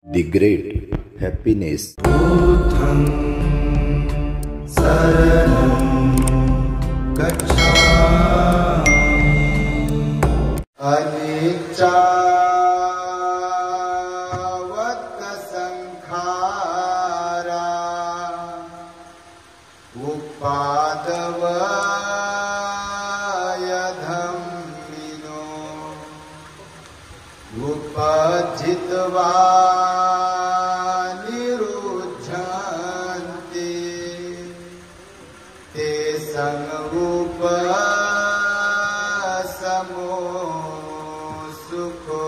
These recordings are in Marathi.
The great happiness. उपजित्वा निरुद्धन्ते ते संरूप समो सुखो।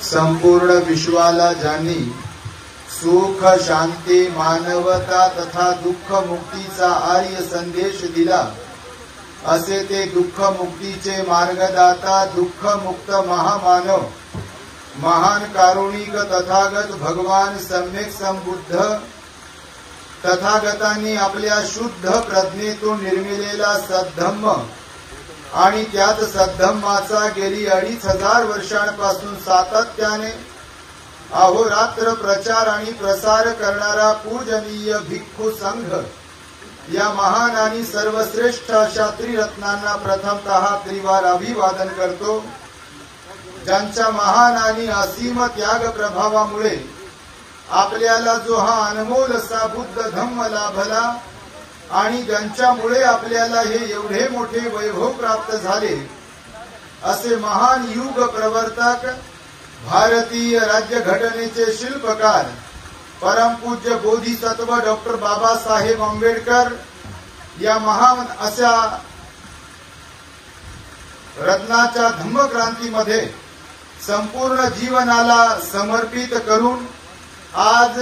संपूर्ण विश्वाला ज्यांनी सुख शांती मानवता तथा दुःख मुक्तीचा आर्य संदेश दिला असे ते दुःख मुक्तीचे मार्गदाता दुःख मुक्त महामानव महान कारुणिक तथागत भगवान सम्यक संबुद्ध तथागतांनी आपल्या शुद्ध प्रज्ञेतून निर्मिलेला सद्धम्म आणि त्यात सद्धम्माचा गेली 2500 वर्षांपासून सातत्याने अहोरात्र प्रचार आणि प्रसार करणारा पूजनीय भिक्खू संघ या महान आणि सर्वश्रेष्ठ अशा त्रिरत्नांना प्रथमतः त्रिवार अभिवादन करतो। ज्यांच्या महान आणि असीम त्याग प्रभावामुळे आपल्याला जो हा अनमोल असा बुद्ध धम्म लाभला आणि ज्यांच्यामुळे आपल्याला हे एवढे मोठे वैभव प्राप्त झाले असे महान युग प्रवर्तक भारतीय राज्यघटनेचे शिल्पकार परमपूज्य बोधिसत्व डॉक्टर बाबासाहेब आंबेडकर या महान अशा रत्नाच्या धम्मक्रांतीमध्ये संपूर्ण जीवनाला समर्पित करून आज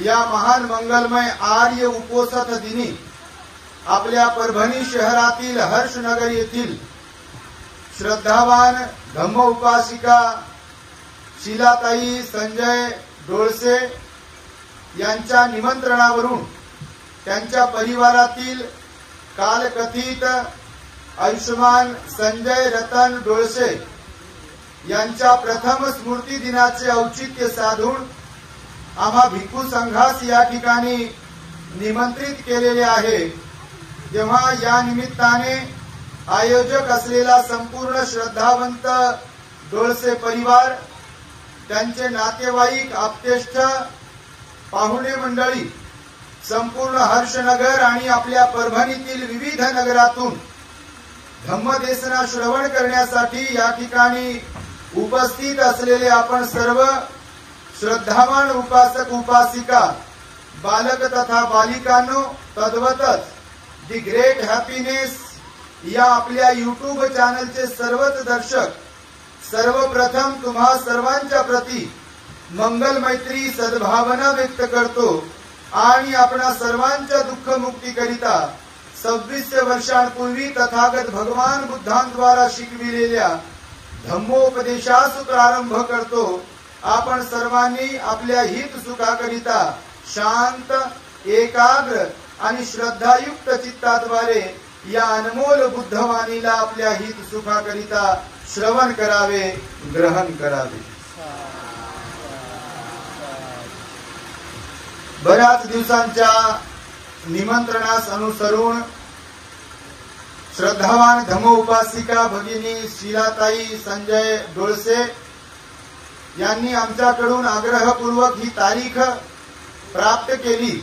या महान मंगलमय आर्य उपोषथ दिनी आपल्या परभणी शहरातील हर्षनगर येथील श्रद्धावान धम्म उपासिका शीलाताई संजय डोळसे यांच्या निमंत्रणावरून त्यांच्या परिवारातील कालकथित आयुष्मान संजय रतन डोळसे यांच्या प्रथम स्मृती दिनाचे औचित्य साधून आम्हा भिक्खू संघास या ठिकाणी निमंत्रित केलेले आहे। तेव्हा या निमित्ताने आयोजक असलेला संपूर्ण श्रद्धावंत डोळसे परिवार त्यांचे नातेवाईक आप्तेष्ट पाहुणे मंडळी संपूर्ण हर्षनगर आणि आपल्या परभणीतील विविध नगरातून धम्मदेसना श्रवण करण्यासाठी या ठिकाणी उपस्थित असलेले आपण सर्व श्रद्धावान उपासक उपासिका बालक तथा बालिकांनो तद्वतच दी ग्रेट हॅपीनेस या आपल्या YouTube चॅनलचे सर्वच दर्शक सर्वप्रथम तुम्हा सर्वांच्या प्रती मंगल मैत्री सद्भावना व्यक्त करतो आणि आपणा सर्वांच्या दुःख मुक्ती करिता 26 वर्षांपूर्वी तथागत भगवान बुद्धांद्वारा शिकविलेल्या धम्मोपदेशास प्रारंभ करतो। आपण सर्वांनी आपल्या हित सुखाकरिता शांत एकाग्र आणि श्रद्धायुक्त चित्ताद्वारे या अनमोल बुद्धवाणीला आपल्या हित सुखाकरिता श्रवण करावे ग्रहण करावे। बऱ्याच दिवसांच्या निमंत्रणास अनुसरून श्रद्धावान धम्म उपासिका भगिनी शीलाताई संजय डोळसे यांनी आमच्याकडून आग्रहपूर्वक ही तारीख प्राप्त केली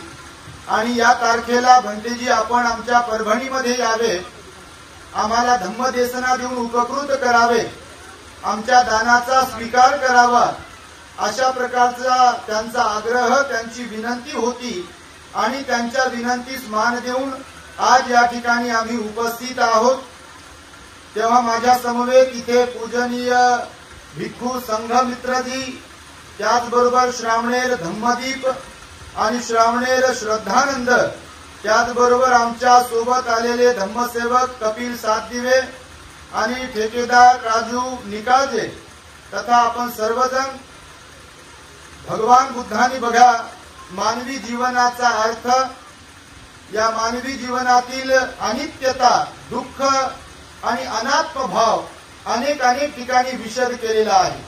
आणि या तारखेला भंतेजी आपण आमच्या परभणीमध्ये यावे, आम्हाला धम्मदेसना देऊन उपकृत करावे, आमच्या दानाचा स्वीकार करावा अशा प्रकारचा त्यांचा आग्रह त्यांची विनंती होती आणि त्यांच्या विनंतीस मान देऊन आज या ठिकाणी आम्ही उपस्थित आहोत। तेव्हा माझ्या समवेत इथे पूजनीय भिक्खू संघ मित्रजी त्याचबरोबर श्रावणेर धम्मदीप आणि श्रावणेर श्रद्धानंद त्याचबरोबर आमच्या सोबत आलेले धम्मसेवक कपिल सातदिवे आणि ठेकेदार राजू निकाळजे तथा आपण सर्वजण भगवान बुद्धांनी बघा मानवी जीवनाचा अर्थ या मानवी जीवनातील अनित्यता दुःख आणि अनात्म भाव अनेक ठिकाणी विशद केलेला आहे.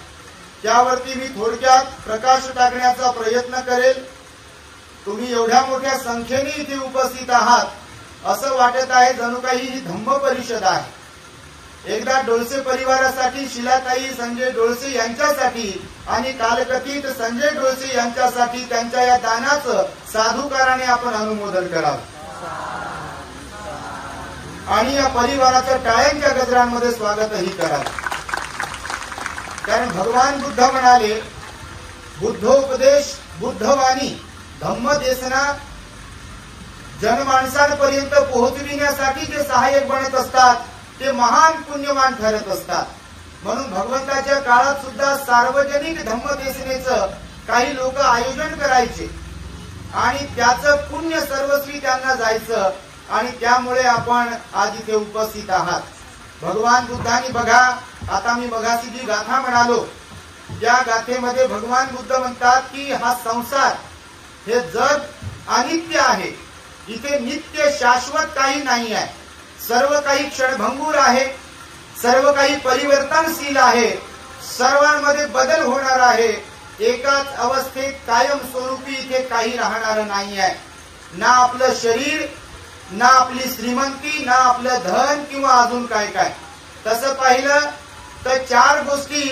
त्यावरती मी थोडक्यात प्रकाश टाकण्याचा प्रयत्न करेल. तुम्ही एवढ्या मोठ्या संख्येने इथे उपस्थित आहात असं वाटत आहे जणू काही ही धम्म परिषद आहे. एकदा डोळसे परिवारासाठी, शिलाताई संजय डोळसे यांच्यासाठी आणि कालकथित संजय डोळसे यांच्यासाठी त्यांच्या या दानाचं साधुकाराने आपण अनुमोदन करावं आणि या परिवाराचं टाळ्यांच्या गजरांमध्ये स्वागतही करावं. कारण भगवान बुद्ध म्हणाले, बुद्धोपदेश बुद्धवाणी धम्म देसना जनमानसांपर्यंत पोहोचविण्यासाठी जे सहाय्यक बनत असतात ते महान पुण्यवान ठरत असतात. म्हणून भगवंताच्या काळात सुद्धा सार्वजनिक धम्मदेसनेचं काही लोक आयोजन करायचे आणि त्याचं पुण्य सर्वस्वी त्यांना जायचं आणि त्यामुळे आपण आज इथे उपस्थित आहात. भगवान बुद्धांनी बघा, आता मी मगाशी जी गाथा म्हणालो त्या गाथेमध्ये भगवान बुद्ध म्हणतात की हा संसार, हे जग अनित्य आहे. इथे नित्य शाश्वत काही नाही आहे. सर्व काही क्षणभंगूर आहे, सर्व काही परिवर्तनशील आहे, सर्वांमध्ये बदल होणार आहे. एकाच अवस्थेत कायम स्वरूपी इथे काही राहणार नाही आहे. ना आपलं शरीर, ना आपली श्रीमंती, ना आपलं धन किंवा अजून काय काय. तसं पाहिलं तर चार गोष्टी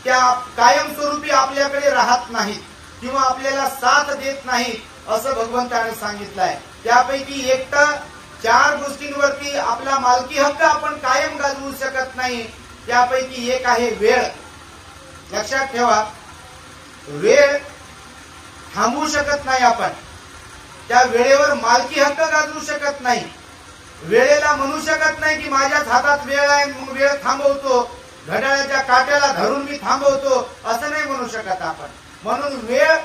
त्या कायमस्वरूपी आपल्याकडे राहत नाहीत किंवा आपल्याला साथ देत नाहीत असं भगवंताने सांगितलं आहे. त्यापैकी एक तर चार गोष्टींवरती आपला मालकी हक्क आपण कायम गाजवू शकत नाही. त्यापैकी एक आहे वेळ. लक्षात ठेवा, वेळ थांबवू शकत नाही आपण. त्या वेळेवर मालकी हक्क गाजवू शकत नाही. वेळेला म्हणू शकत नाही की माझ्याच हातात वेळ आहे मग वेळ थांबवतो, घड्याळाच्या काट्याला धरून मी थांबवतो असं नाही म्हणू शकत आपण. म्हणून वेळ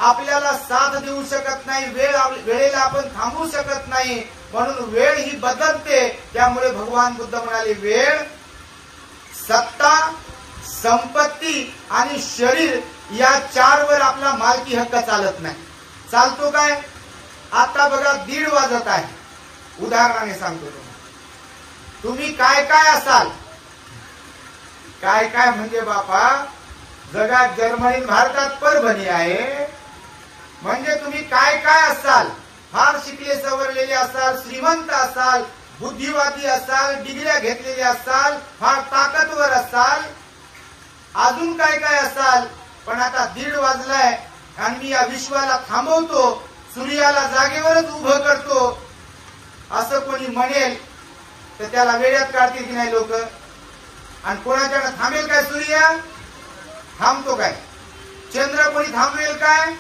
आपल्याला साथ देऊ शकत नाही, वेळेला आपण थांबवू शकत नाही. म्हणून वेळ ही बदलते. त्यामुळे भगवान बुद्ध म्हणाले, वेळ, सत्ता, संपत्ती आणि शरीर या चारवर आपला मालकी हक्क चालत नाही. चालतो काय? आता बघा 1:30 वाजत आहे. उदाहरणाने सांगतो तुम्ही काय काय असाल. काय काय म्हणजे बापा, जगात जर्मनी भारतात परभणी आहे. म्हणजे तुम्ही काय काय असाल, फार शिकले सवरलेले असाल, श्रीमंत असाल, बुद्धिवादी असाल, डिग्र्या घेतलेले असाल, फार ताकदवर असाल, अजून काय काय असाल. पण आता 1:30 वाजलाय आणि मी या विश्वाला थांबवतो, सूर्याला जागेवरच उभं करतो असं कोणी म्हणेल तर त्याला वेड्यात काढतील की नाही लोक. आणि कोणाच्यानं थांबेल काय? सूर्य थांबतो काय? चंद्र कोणी थांबवेल काय?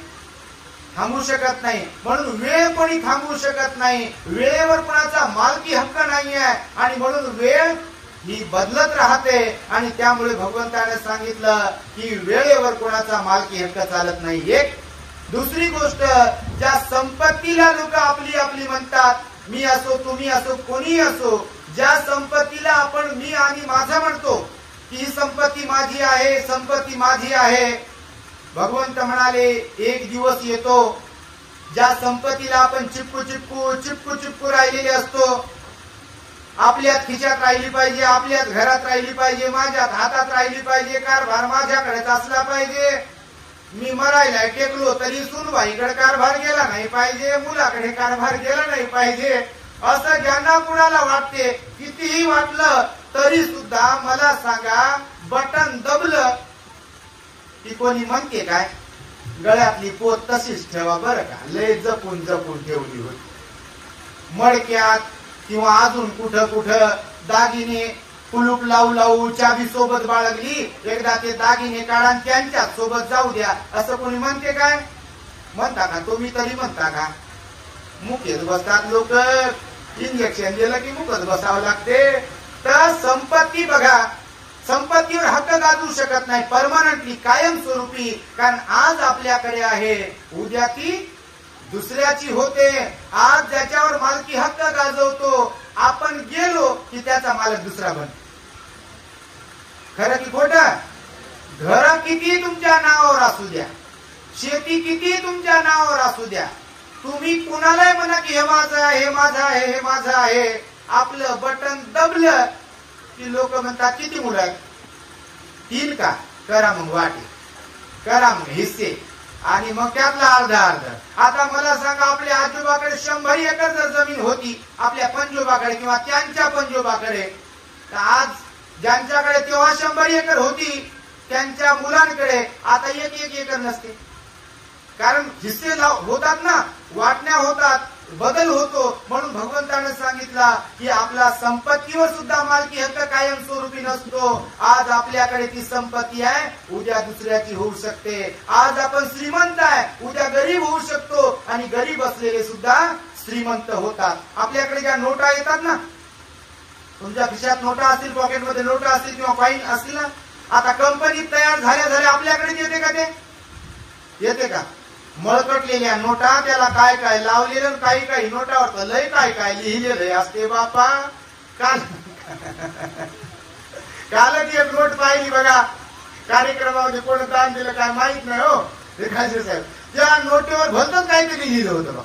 थांबू शकत नाही. म्हणून वेळ कोणी थांबवू शकत नाही. वेळेवर कोणाचा मालकी हक्क नाही आहे आणि म्हणून वेळ ही बदलत राहते. आणि त्यामुळे भगवंताने सांगितलं की वेळेवर कोणाचा मालकी हक्क चालत नाही. एक दुसरी गोष्ट, ज्या संपत्तीला लोक आपली आपली म्हणतात, मी असो तुम्ही असो कोणी असो, ज्या संपत्तीला आपण मी आणि माझं म्हणतो की ही संपत्ती माझी आहे, संपत्ती माझी आहे, भगवंत म्हणाले एक दिवस येतो ज्या संपत्तीला आपण चिपकू राहिलेले असतो. आपल्यात खिशात राहिली पाहिजे, आपल्यात घरात राहिली पाहिजे, माझ्यात हातात राहिली पाहिजे, कारभार माझ्याकडेच असला पाहिजे. मी मरायला टेकलो तरी सुनबाईकडे कारभार गेला नाही पाहिजे, मुलाकडे कारभार गेला नाही पाहिजे असं ज्यांना कुणाला वाटते. कितीही वाटलं तरी सुद्धा मला सांगा, बटन दबलं की कोणी म्हणते काय, गळ्यातली पोत तशीच ठेवा बरं का, लय जपून ठेवली होती. मडक्यात किंवा अजून कुठं कुठं दागिने कुलूप लावू चाबी सोबत बाळगली, एकदा ते दागिने काढा त्यांच्या सोबत जाऊ द्या असं कोणी म्हणते काय? म्हणता का? तुम्ही तरी म्हणता का? मुकेत बसतात लोक. इंजेक्शन दिलं की मुकत बसावं लागते. तर संपत्ती बघा, संपत्तीवर हक्क गाजवू शकत नाही परमनंटली, कायमस्वरूपी. कारण आज आपल्याकडे आहे, उद्या ती दुसऱ्याची होते. आज ज्याच्यावर मालकी हक्क गाजवतो आपण गेलो की त्याचा मालक दुसरा बन. खरं की खोटं? घर किती तुमच्या नावावर असू द्या, शेती किती तुमच्या नावावर असू द्या, तुम्ही कुणालाही म्हणा की हे माझं आहे, हे माझं आहे, हे माझं आहे, आपलं बटन दबलं की लोक म्हणतात किती मुलं आहेत? 3 का? करा मग वाटे, करा मग हिस्से, आणि मग त्यातला अर्धा अर्धा. आता मला सांगा, आपल्या आजोबाकडे 100 एकर जर जमीन होती आपल्या पंजोबाकडे किंवा त्यांच्या पंजोबाकडे, तर आज ज्यांच्याकडे तेव्हा 100 एकर होती त्यांच्या मुलांकडे आता 1 एकर नसते. कारण हिस्से होतात ना, वाटण्या होतात, बदल होतो. म्हणून भगवंताने सांगितला की आपला संपत्तीवर सुद्धा मालकी हक्क कायमस्वरूपी नसतो. आज आपल्याकडे ती संपत्ती आहे, उद्या दुसऱ्याची होऊ शकते. आज आपण श्रीमंत आहे, उद्या गरीब होऊ शकतो, आणि गरीब असलेले सुद्धा श्रीमंत होतात. आपल्याकडे ज्या नोटा येतात ना, तुमच्या खिशात नोटा असतील, पॉकेटमध्ये नोटा असतील किंवा कॉईन असतील ना, आता कंपनीत तयार झाल्या आपल्याकडे येते का? ते येते का? मळकटलेल्या नोटा, त्याला काय काय लावलेलं, काही नोटावर तर लय काय लिहिलेलं असते बापा. कालच एक नोट पाहिली बघा, कार्यक्रमामध्ये कोण दान दिलं काय माहित नाही हो, रेखाचे साहेब, त्या नोटेवर भलतच काहीतरी लिहिलं होतं बघा.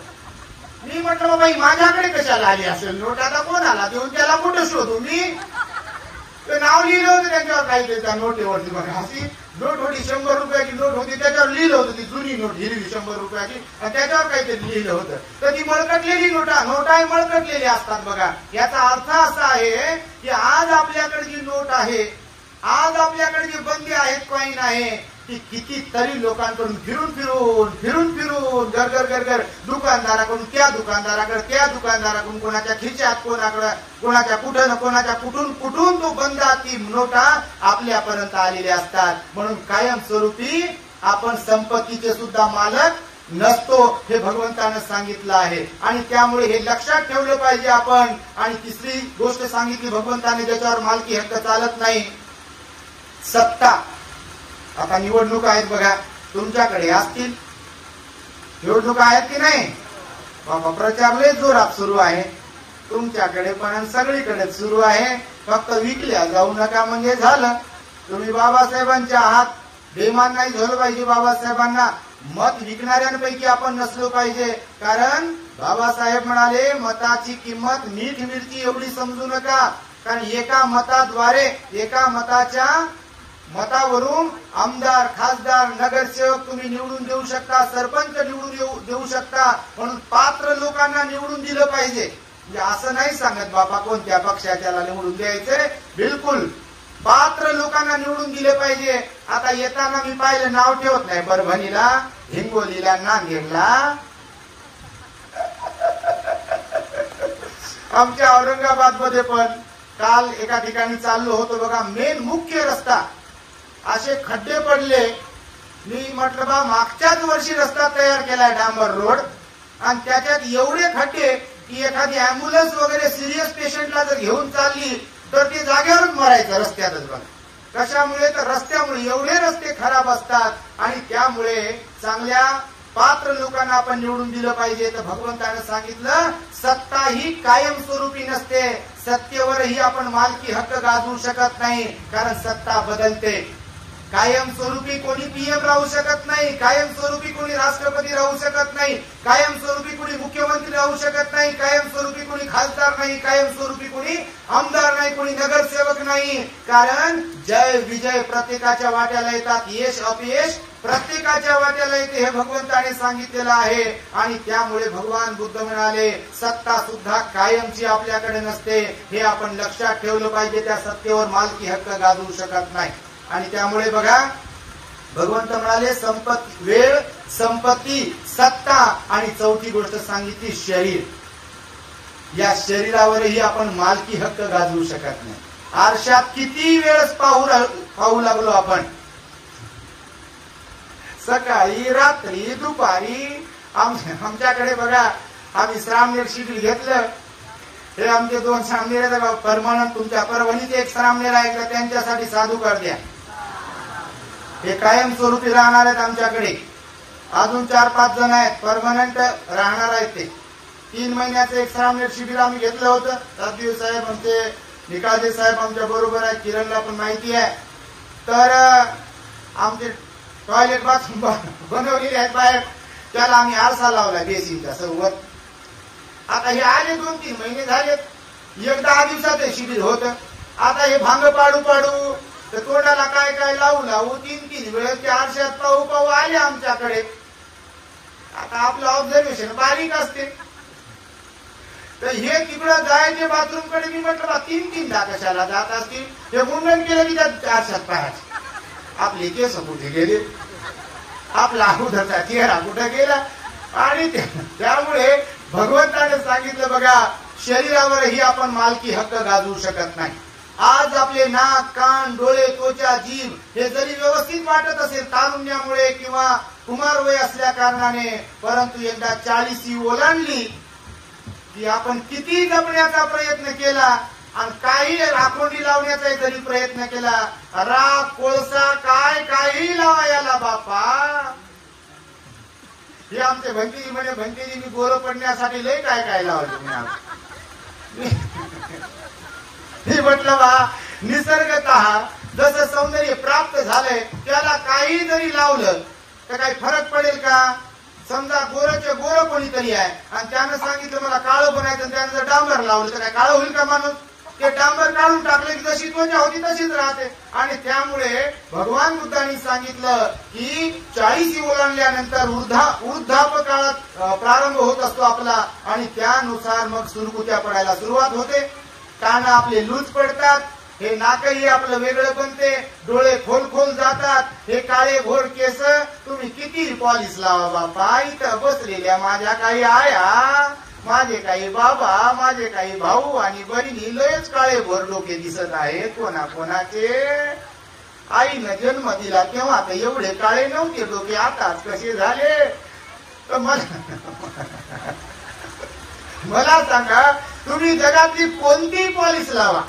मी म्हटलं बाबा माझ्याकडे कशाला आली असेल नोट, आता कोणाला देऊन त्याला कुठं शोधू मी? ते नाव लिहिलं होतं त्यांच्यावर काहीतरी त्या नोटेवरती बघा. अशी नोट होती, 100 रुपयाची नोट होती, त्याच्यावर लिहिलं होतं, ती जुनी नोट हिरवी 100 रुपयाची, आणि त्याच्यावर काहीतरी लिहिलं होतं. तर ती मळकटलेली नोटा मळकटलेली असतात बघा. याचा अर्थ असा आहे की आज आपल्याकडे जी नोट आहे, आज आपल्याकडे जी बंदी आहेत, कॉईन आहे, ती कितीतरी लोकांकडून फिरून घर दुकानदाराकडून त्या दुकानदाराकडून कोणाच्या खिशात, कोणाच्या कुठून तो बंदा ती नोटा आपल्यापर्यंत आलेल्या असतात. म्हणून कायमस्वरूपी आपण संपत्तीचे सुद्धा मालक नसतो, हे भगवंतानं सांगितलं आहे. आणि त्यामुळे हे लक्षात ठेवलं पाहिजे आपण. आणि तिसरी गोष्ट सांगितली भगवंताने, ज्याच्यावर मालकी हक्क चालत नाही, सत्ता. आता निवडणूक आहेत बघा, तुमच्याकडे असतील निवडणुका आहेत की नाही बाबा? प्रचार लय जोरात सुरू आहे, तुमच्याकडे पण सगळीकडे सुरू आहे. फक्त विकल्या जाऊ नका म्हणजे झालं. तुम्ही बाबासाहेबांच्या आहात, बेमान नाही झालं पाहिजे. बाबासाहेबांना मत विकणाऱ्यांपैकी आपण नसलो पाहिजे. कारण बाबासाहेब म्हणाले, मताची किंमत मीठ मिरची एवढी समजू नका. कारण एका मतावरून आमदार, खासदार, नगरसेवक तुम्ही निवडून देऊ शकता, सरपंच निवडून देऊ शकता. म्हणून पात्र लोकांना निवडून दिलं पाहिजे. म्हणजे असं नाही सांगत बाबा कोणत्या पक्षाच्याला निवडून द्यायचंय, बिलकुल पात्र लोकांना निवडून दिले पाहिजे. आता येताना मी पाहिलं, नाव ठेवत नाही, परभणीला, हिंगोलीला, नांदेडला, आमच्या औरंगाबाद मध्ये पण काल एका ठिकाणी चाललो होतो बघा, मेन मुख्य रस्ता असे खड्डे पडले. मी म्हटलं बा, मागच्याच वर्षी रस्ता तयार केलाय, डांबर रोड, आणि त्याच्यात एवढे खड्डे की एखादी अँब्युलन्स वगैरे सिरियस पेशंटला जर घेऊन चालली तर ते जागेवरच मरायचं रस्त्यातच बघा. कशामुळे? तर रस्त्यामुळे. एवढे रस्ते खराब असतात. आणि त्यामुळे चांगल्या पात्र लोकांना आपण निवडून दिलं पाहिजे. तर भगवंतानं सांगितलं, सत्ता ही कायमस्वरूपी नसते, सत्तेवरही आपण मालकी हक्क गाजवू शकत नाही. कारण सत्ता बदलते. कायमस्वरूपी कोणी पीएम राहू शकत नाही, कायमस्वरूपी कोणी राष्ट्रपती राहू शकत नाही, कायमस्वरूपी कोणी मुख्यमंत्री राहू शकत नाही, कायमस्वरूपी कोणी खासदार नाही, कायमस्वरूपी कोणी आमदार नाही, कोणी नगरसेवक नाही. कारण जय विजय प्रत्येकाच्या वाट्याला येतात, यश अपयश प्रत्येकाच्या वाट्याला येते, हे भगवंताने सांगितलेलं आहे. आणि त्यामुळे भगवान बुद्ध म्हणाले, सत्ता सुद्धा कायमची आपल्याकडे नसते, हे आपण लक्षात ठेवलं पाहिजे. त्या सत्तेवर मालकी हक्क गाजवू शकत नाही. आणि त्यामुळे बघा, भगवंत म्हणाले, वेळ, संपत्ती, सत्ता, आणि चौथी गोष्ट सांगितली शरीर. या शरीरावरही आपण मालकी हक्क गाजवू शकत नाही. आरशात किती वेळेस पाहू लागलो आपण, सकाळी, रात्री, दुपारी. आमच्याकडे बघा, आम्ही श्रामनेर शिबिर घेतलं. हे आमचे 2 श्रामनेर आहेत परमनंट. तुमच्या परभणीत एक श्रामनेर आहे का, त्यांच्यासाठी साधू कर द्या. हे कायमस्वरूपी राहणार आहेत आमच्याकडे. अजून 4-5 जण आहेत परमनंट राहणार आहेत. ते 3 महिन्याचं एक श्रामनेर शिबिर आम्ही घेतलं होतं. सददेव साहेब आमचे, निकालजे साहेब आमच्या बरोबर आहेत, किरणला पण माहिती आहे. तर आमचे टॉयलेट बाथरूम बनवलेले आहेत बाहेर, त्याला आम्ही आरसा लावला बेसिनचा सोबत. आता हे आले 2-3 महिने झालेत. एक 10 दिवसाचं शिबिर होतं. आता हे भांग पाडू पाडू तर तोंडाला काय काय लावू लावू 3-3 वेळेस ते आरशात पाहू पाहू आले आमच्याकडे. आता आपलं ऑब्झर्वेशन बारीक असते. तर हे तिकडं जायचे बाथरूम कडे. मी म्हटलं 3-3दा कशाला जात असतील. हे मुंडन केलं की त्या आरशात पाहायचे आपले केस कुठे गेले, आपला अगोदरचा चेहरा कुठे गेला. आणि त्यामुळे भगवंताने सांगितलं बघा, शरीरावरही आपण मालकी हक्क गाजवू शकत नाही. आज आपले नाक, कान, डोळे, त्वचा, जीभ हे जरी व्यवस्थित वाटत असेल तारुण्यामुळे किंवा कुमार वय असल्या कारणाने, परंतु एकदा 40 ओलांडली की आपण किती जपण्याचा प्रयत्न केला आणि काही राखोंडी लावण्याचा जरी प्रयत्न केला, राख कोळसा काय काही लावा याला बापा. हे आमचे भंतेजी म्हणे, भंतेजी मी गोरं पडण्यासाठी लय काय काय लावलं. मी म्हटलं बा, निसर्गतः जसं सौंदर्य प्राप्त झालंय त्याला काही जरी लावलं तर काही फरक पडेल का. समजा गोरचे गोरं कोणीतरी आहे आणि त्यानं सांगितलं मला काळं बनायचं, त्यानं जर डांबर लावलं तर काय काळं होईल का माणूस. ते डांबर काढून टाकले की जशी त्वचा होती तशीच राहते. आणि त्यामुळे भगवान बुद्धांनी सांगितलं की 40 ओलांडल्यानंतर वृद्धाप काळात प्रारंभ होत असतो आपला, आणि त्यानुसार मग सुरकुत्या पडायला सुरुवात होते. कान आपले लूज पडतात, हे नाकही आपलं वेगळं बनते, डोळे खोल खोल जातात, हे काळे घोड केस तुम्ही किती पॉलिश लावा बापा. इथं बसलेल्या माझ्या काही आया, माझे काही बाबा, माझे काही भाऊ आणि बहिणी लयच काळे भोर डोके दिसत आहेत कोणाकोणाचे. आईनं जन्म दिला तेव्हा तर एवढे काळे नव्हते डोके, आताच कसे झाले. तर मला सांगा, तुम्ही जगातली कोणतीही पॉलिश लावा,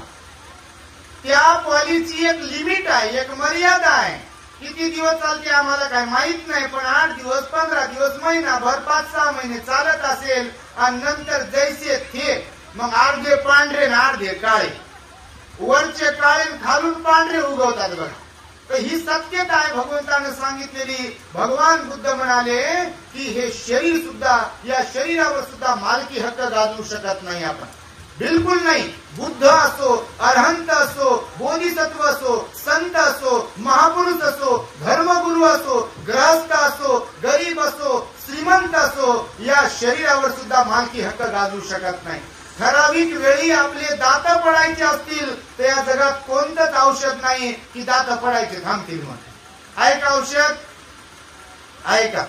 त्या पॉलिशची एक लिमिट आहे, एक मर्यादा आहे. किती दिवस चालते आम्हाला काय माहित नाही, पण 8 दिवस, 15 दिवस, महिनाभर, 5-6 महिने चालत असेल आणि नंतर जैसे थे मग अर्धे पांढरे ना अर्धे काळे, वरचे काळे खालून पांढरे उगवतात बघा. तर ही सत्यता आहे भगवंतानं सांगितलेली. भगवान बुद्ध म्हणाले की हे शरीर सुद्धा, या शरीरावर सुद्धा मालकी हक्क गाजवू शकत नाही आपण, बिलकुल नाही. बुद्ध असो, अरहंत असो, बोधिसत्व असो, संत असो, महापुरुष असो, धर्मगुरू असो, ग्रहस्थ असो, गरीब असो, श्रीमंत असो, या शरीरावर सुद्धा मालकी हक्क गाजवू शकत नाही. ठराविक वेळी आपले दात पडायचे असतील तर या जगात कोणतंच औषध नाही की दात पडायचे थांबतील म्हणून. आहे का औषध? आहे का?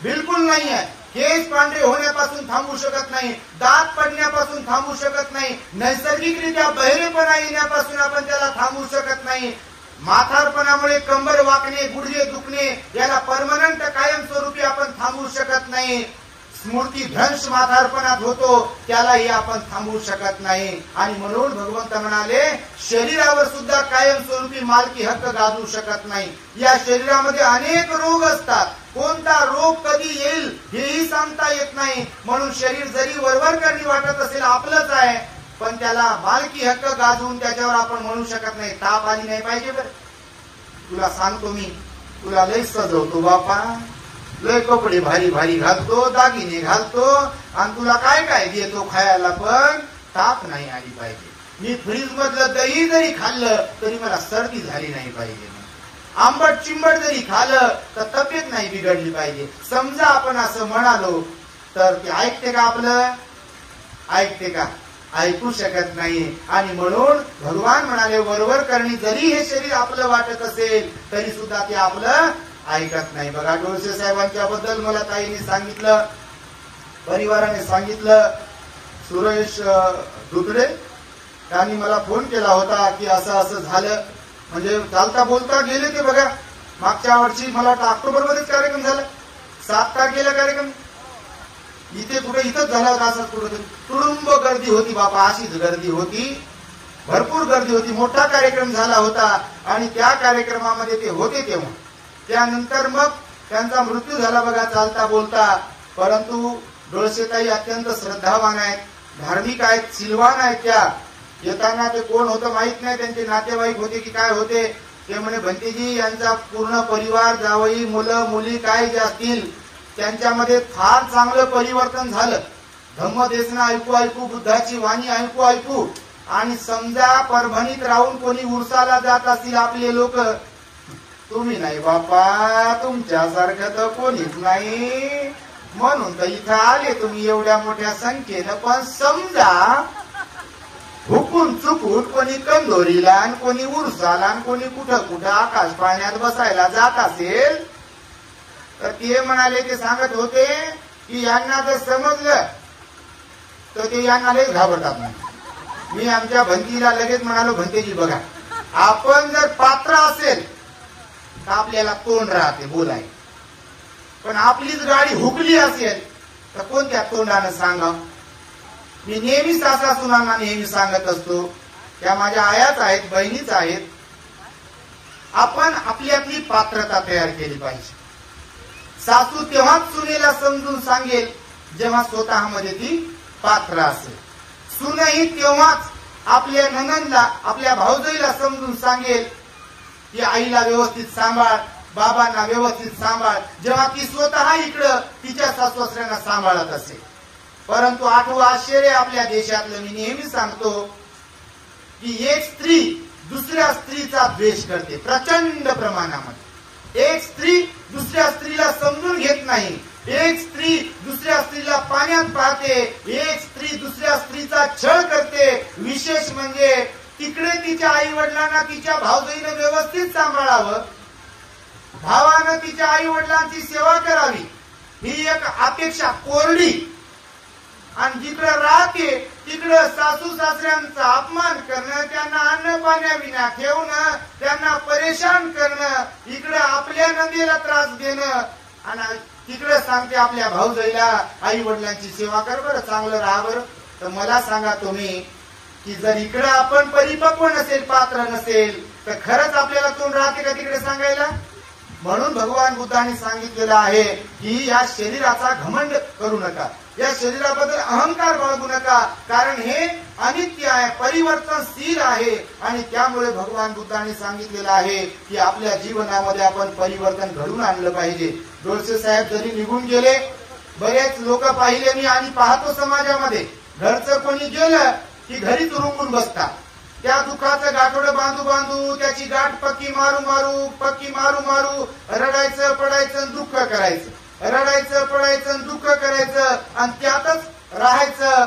बिलकुल नाही आहे. केस पांढरे होण्यापासून थांबू शकत नाही, दात पडण्यापासून थांबू शकत नाही, नैसर्गिकरित्या बहिरेपणा येण्यापासून आपण त्याला थांबवू शकत नाही. म्हातारपणामुळे कंबर वाकणे, गुडघे दुखणे याला परमनंट कायमस्वरूपी आपण थांबवू शकत नाही. स्मृती भ्रंश म्हातारपणात होतो, त्यालाही आपण थांबवू शकत नाही. आणि म्हणून भगवंत म्हणाले शरीरावर सुद्धा कायमस्वरूपी मालकी हक्क गाजवू शकत नाही. या शरीरामध्ये अनेक रोग असतात, कोणता रोग कधी येईल हेही सांगता येत नाही. म्हणून शरीर जरी वरवर करणी वाटत असेल आपलंच आहे, पण त्याला मालकी हक्क गाजवून त्याच्यावर आपण म्हणू शकत नाही. ताप आली नाही पाहिजे बरं, तुला सांगतो मी, तुला लय सजवतो बापा, लय कपडे भारी भारी घालतो, दागिने घालतो आणि तुला काय काय देतो खायला, पण ताप नाही आली पाहिजे. मी फ्रीज मधलं दही जरी खाल्लं तरी मला सर्दी झाली नाही पाहिजे. आंबट चिंबट जरी खाल्लं तर तब्येत नाही बिघडली पाहिजे. समजा आपण असं म्हणालो तर ते ऐकते का आपलं? ऐकते का? ऐकू शकत नाही. आणि म्हणून भगवान म्हणाले वरवर करणी जरी हे शरीर आपलं वाटत असेल तरी सुद्धा ते आपलं ऐकत नाही. बघा डोळसे साहेबांच्या बद्दल मला ताईने सांगितलं, परिवाराने सांगितलं, सुरेश दुधडे त्यांनी मला फोन केला होता की असं असं झालं, म्हणजे चालता बोलता गेले ते. बघा मागच्या वर्षी मला वाटतं ऑक्टोबर मध्येच कार्यक्रम झाला, 7 तारखेला कार्यक्रम इथे कुठे इथंच झाला होता. असंच कुठं तुडुंब गर्दी होती बापा, अशीच गर्दी होती, भरपूर गर्दी होती, मोठा कार्यक्रम झाला होता. आणि त्या कार्यक्रमामध्ये ते होते तेव्हा, त्यानंतर मग त्यांचा मृत्यू झाला बघा चालता बोलता. परंतु डोळसेताई अत्यंत श्रद्धावान आहेत, धार्मिक आहेत, सिलवान आहेत. त्या येताना ते कोण होतं माहित नाही, त्यांचे नातेवाईक होते की काय होते. ते म्हणे भंतेजी यांचा पूर्ण परिवार, जावई, मुलं मुली काय जे असतील त्यांच्यामध्ये फार चांगलं परिवर्तन झालं. धम्मदेशना ऐकू ऐकू, बुद्धाची वाणी ऐकू ऐकू आणि समजा परभणीत राहून कोणी उरसाला जात असतील आपले लोक, तुम्ही नाही बापा, तुमच्यासारखं तर कोणीच नाही, म्हणून तर इथं आले तुम्ही एवढ्या मोठ्या संख्येनं. पण समजा हुकून चुकून कोणी कंदोरीला आणि कोणी उरसाला आणि कोणी कुठं कुठं आकाश पाळण्यात बसायला जात असेल तर ते म्हणाले, ते सांगत होते की यांना जर समजलं तर ते यांना लयच घाबरतात. नाही, मी आमच्या भंतीला लगेच म्हणालो, भंतेजी बघा, आपण जर पात्र असेल तर आपल्याला तोंड राहते बोलाय, पण आपलीच गाडी हुकली असेल तर कोणत्या तोंडानं सांगा. मी नेहमी सासा सुनांना नेहमी सांगत असतो, त्या माझ्या आयाच आहेत, बहिणीच आहेत, आपण आपली पात्रता तयार केली पाहिजे. सासू तेव्हाच सुनेला समजून सांगेल जेव्हा स्वतःमध्ये ती पात्र असेल. सुनही तेव्हाच आपल्या नणंदला, आपल्या भाऊजाईला समजून सांगेल की आईला व्यवस्थित सांभाळ, बाबांना व्यवस्थित सांभाळ, जेव्हा ती स्वतः इकडं तिच्या सासू-सासऱ्यांना सांभाळत असेल. परंतु आठवं आश्चर्य आपल्या देशातलं, मी नेहमी सांगतो की एक स्त्री दुसऱ्या स्त्रीचा द्वेष करते प्रचंड प्रमाणामध्ये. एक स्त्री दुसऱ्या स्त्रीला समजून घेत नाही, एक स्त्री दुसऱ्या स्त्रीला पाण्यात पाहते, एक स्त्री दुसऱ्या स्त्रीचा छळ करते. विशेष म्हणजे तिकडे तिच्या आई वडिलांना तिच्या भावजाईनं व्यवस्थित सांभाळावं, भावानं तिच्या आई वडिलांची सेवा करावी, ही एक अपेक्षा कोरडी. आणि जिकडे राहते तिकडं सासू सासऱ्यांचा अपमान करणं, त्यांना अन्न पाण्याविना ठेवणं, त्यांना परेशान करणं, इकडे आपल्या नंदीला त्रास देणं, आणि तिकडे सांगते आपल्या भाऊजाईला आई वडिलांची सेवा कर बरं, चांगलं राहा बरं. तर मला सांगा तुम्ही की जर इकडे आपण परिपक्व नसेल, पात्र नसेल, तर खरंच आपल्याला तोंड राहते का तिकडे सांगायला. म्हणून भगवान बुद्धांनी सांगितलेलं आहे की या शरीराचा घमंड करू नका, या शरीराबद्दल अहंकार बाळगू नका, कारण हे अनित्य आहे, परिवर्तनशील आहे. आणि त्यामुळे भगवान बुद्धांनी सांगितलेलं आहे की आपल्या जीवनामध्ये आपण परिवर्तन घडून आणलं पाहिजे. डोळसे साहेब जरी निघून गेले, बरेच लोक पाहिले मी आणि पाहतो समाजामध्ये, घरचं कोणी गेलं की घरीच रुंगून बसतात. त्या दुःखाचं गाठोडं बांधू बांधू, त्याची गाठ पक्की मारू मारू रडायचं पडायचं दुःख करायचं, रडायचं पडायचं दुःख करायचं आणि त्यातच राहायचं.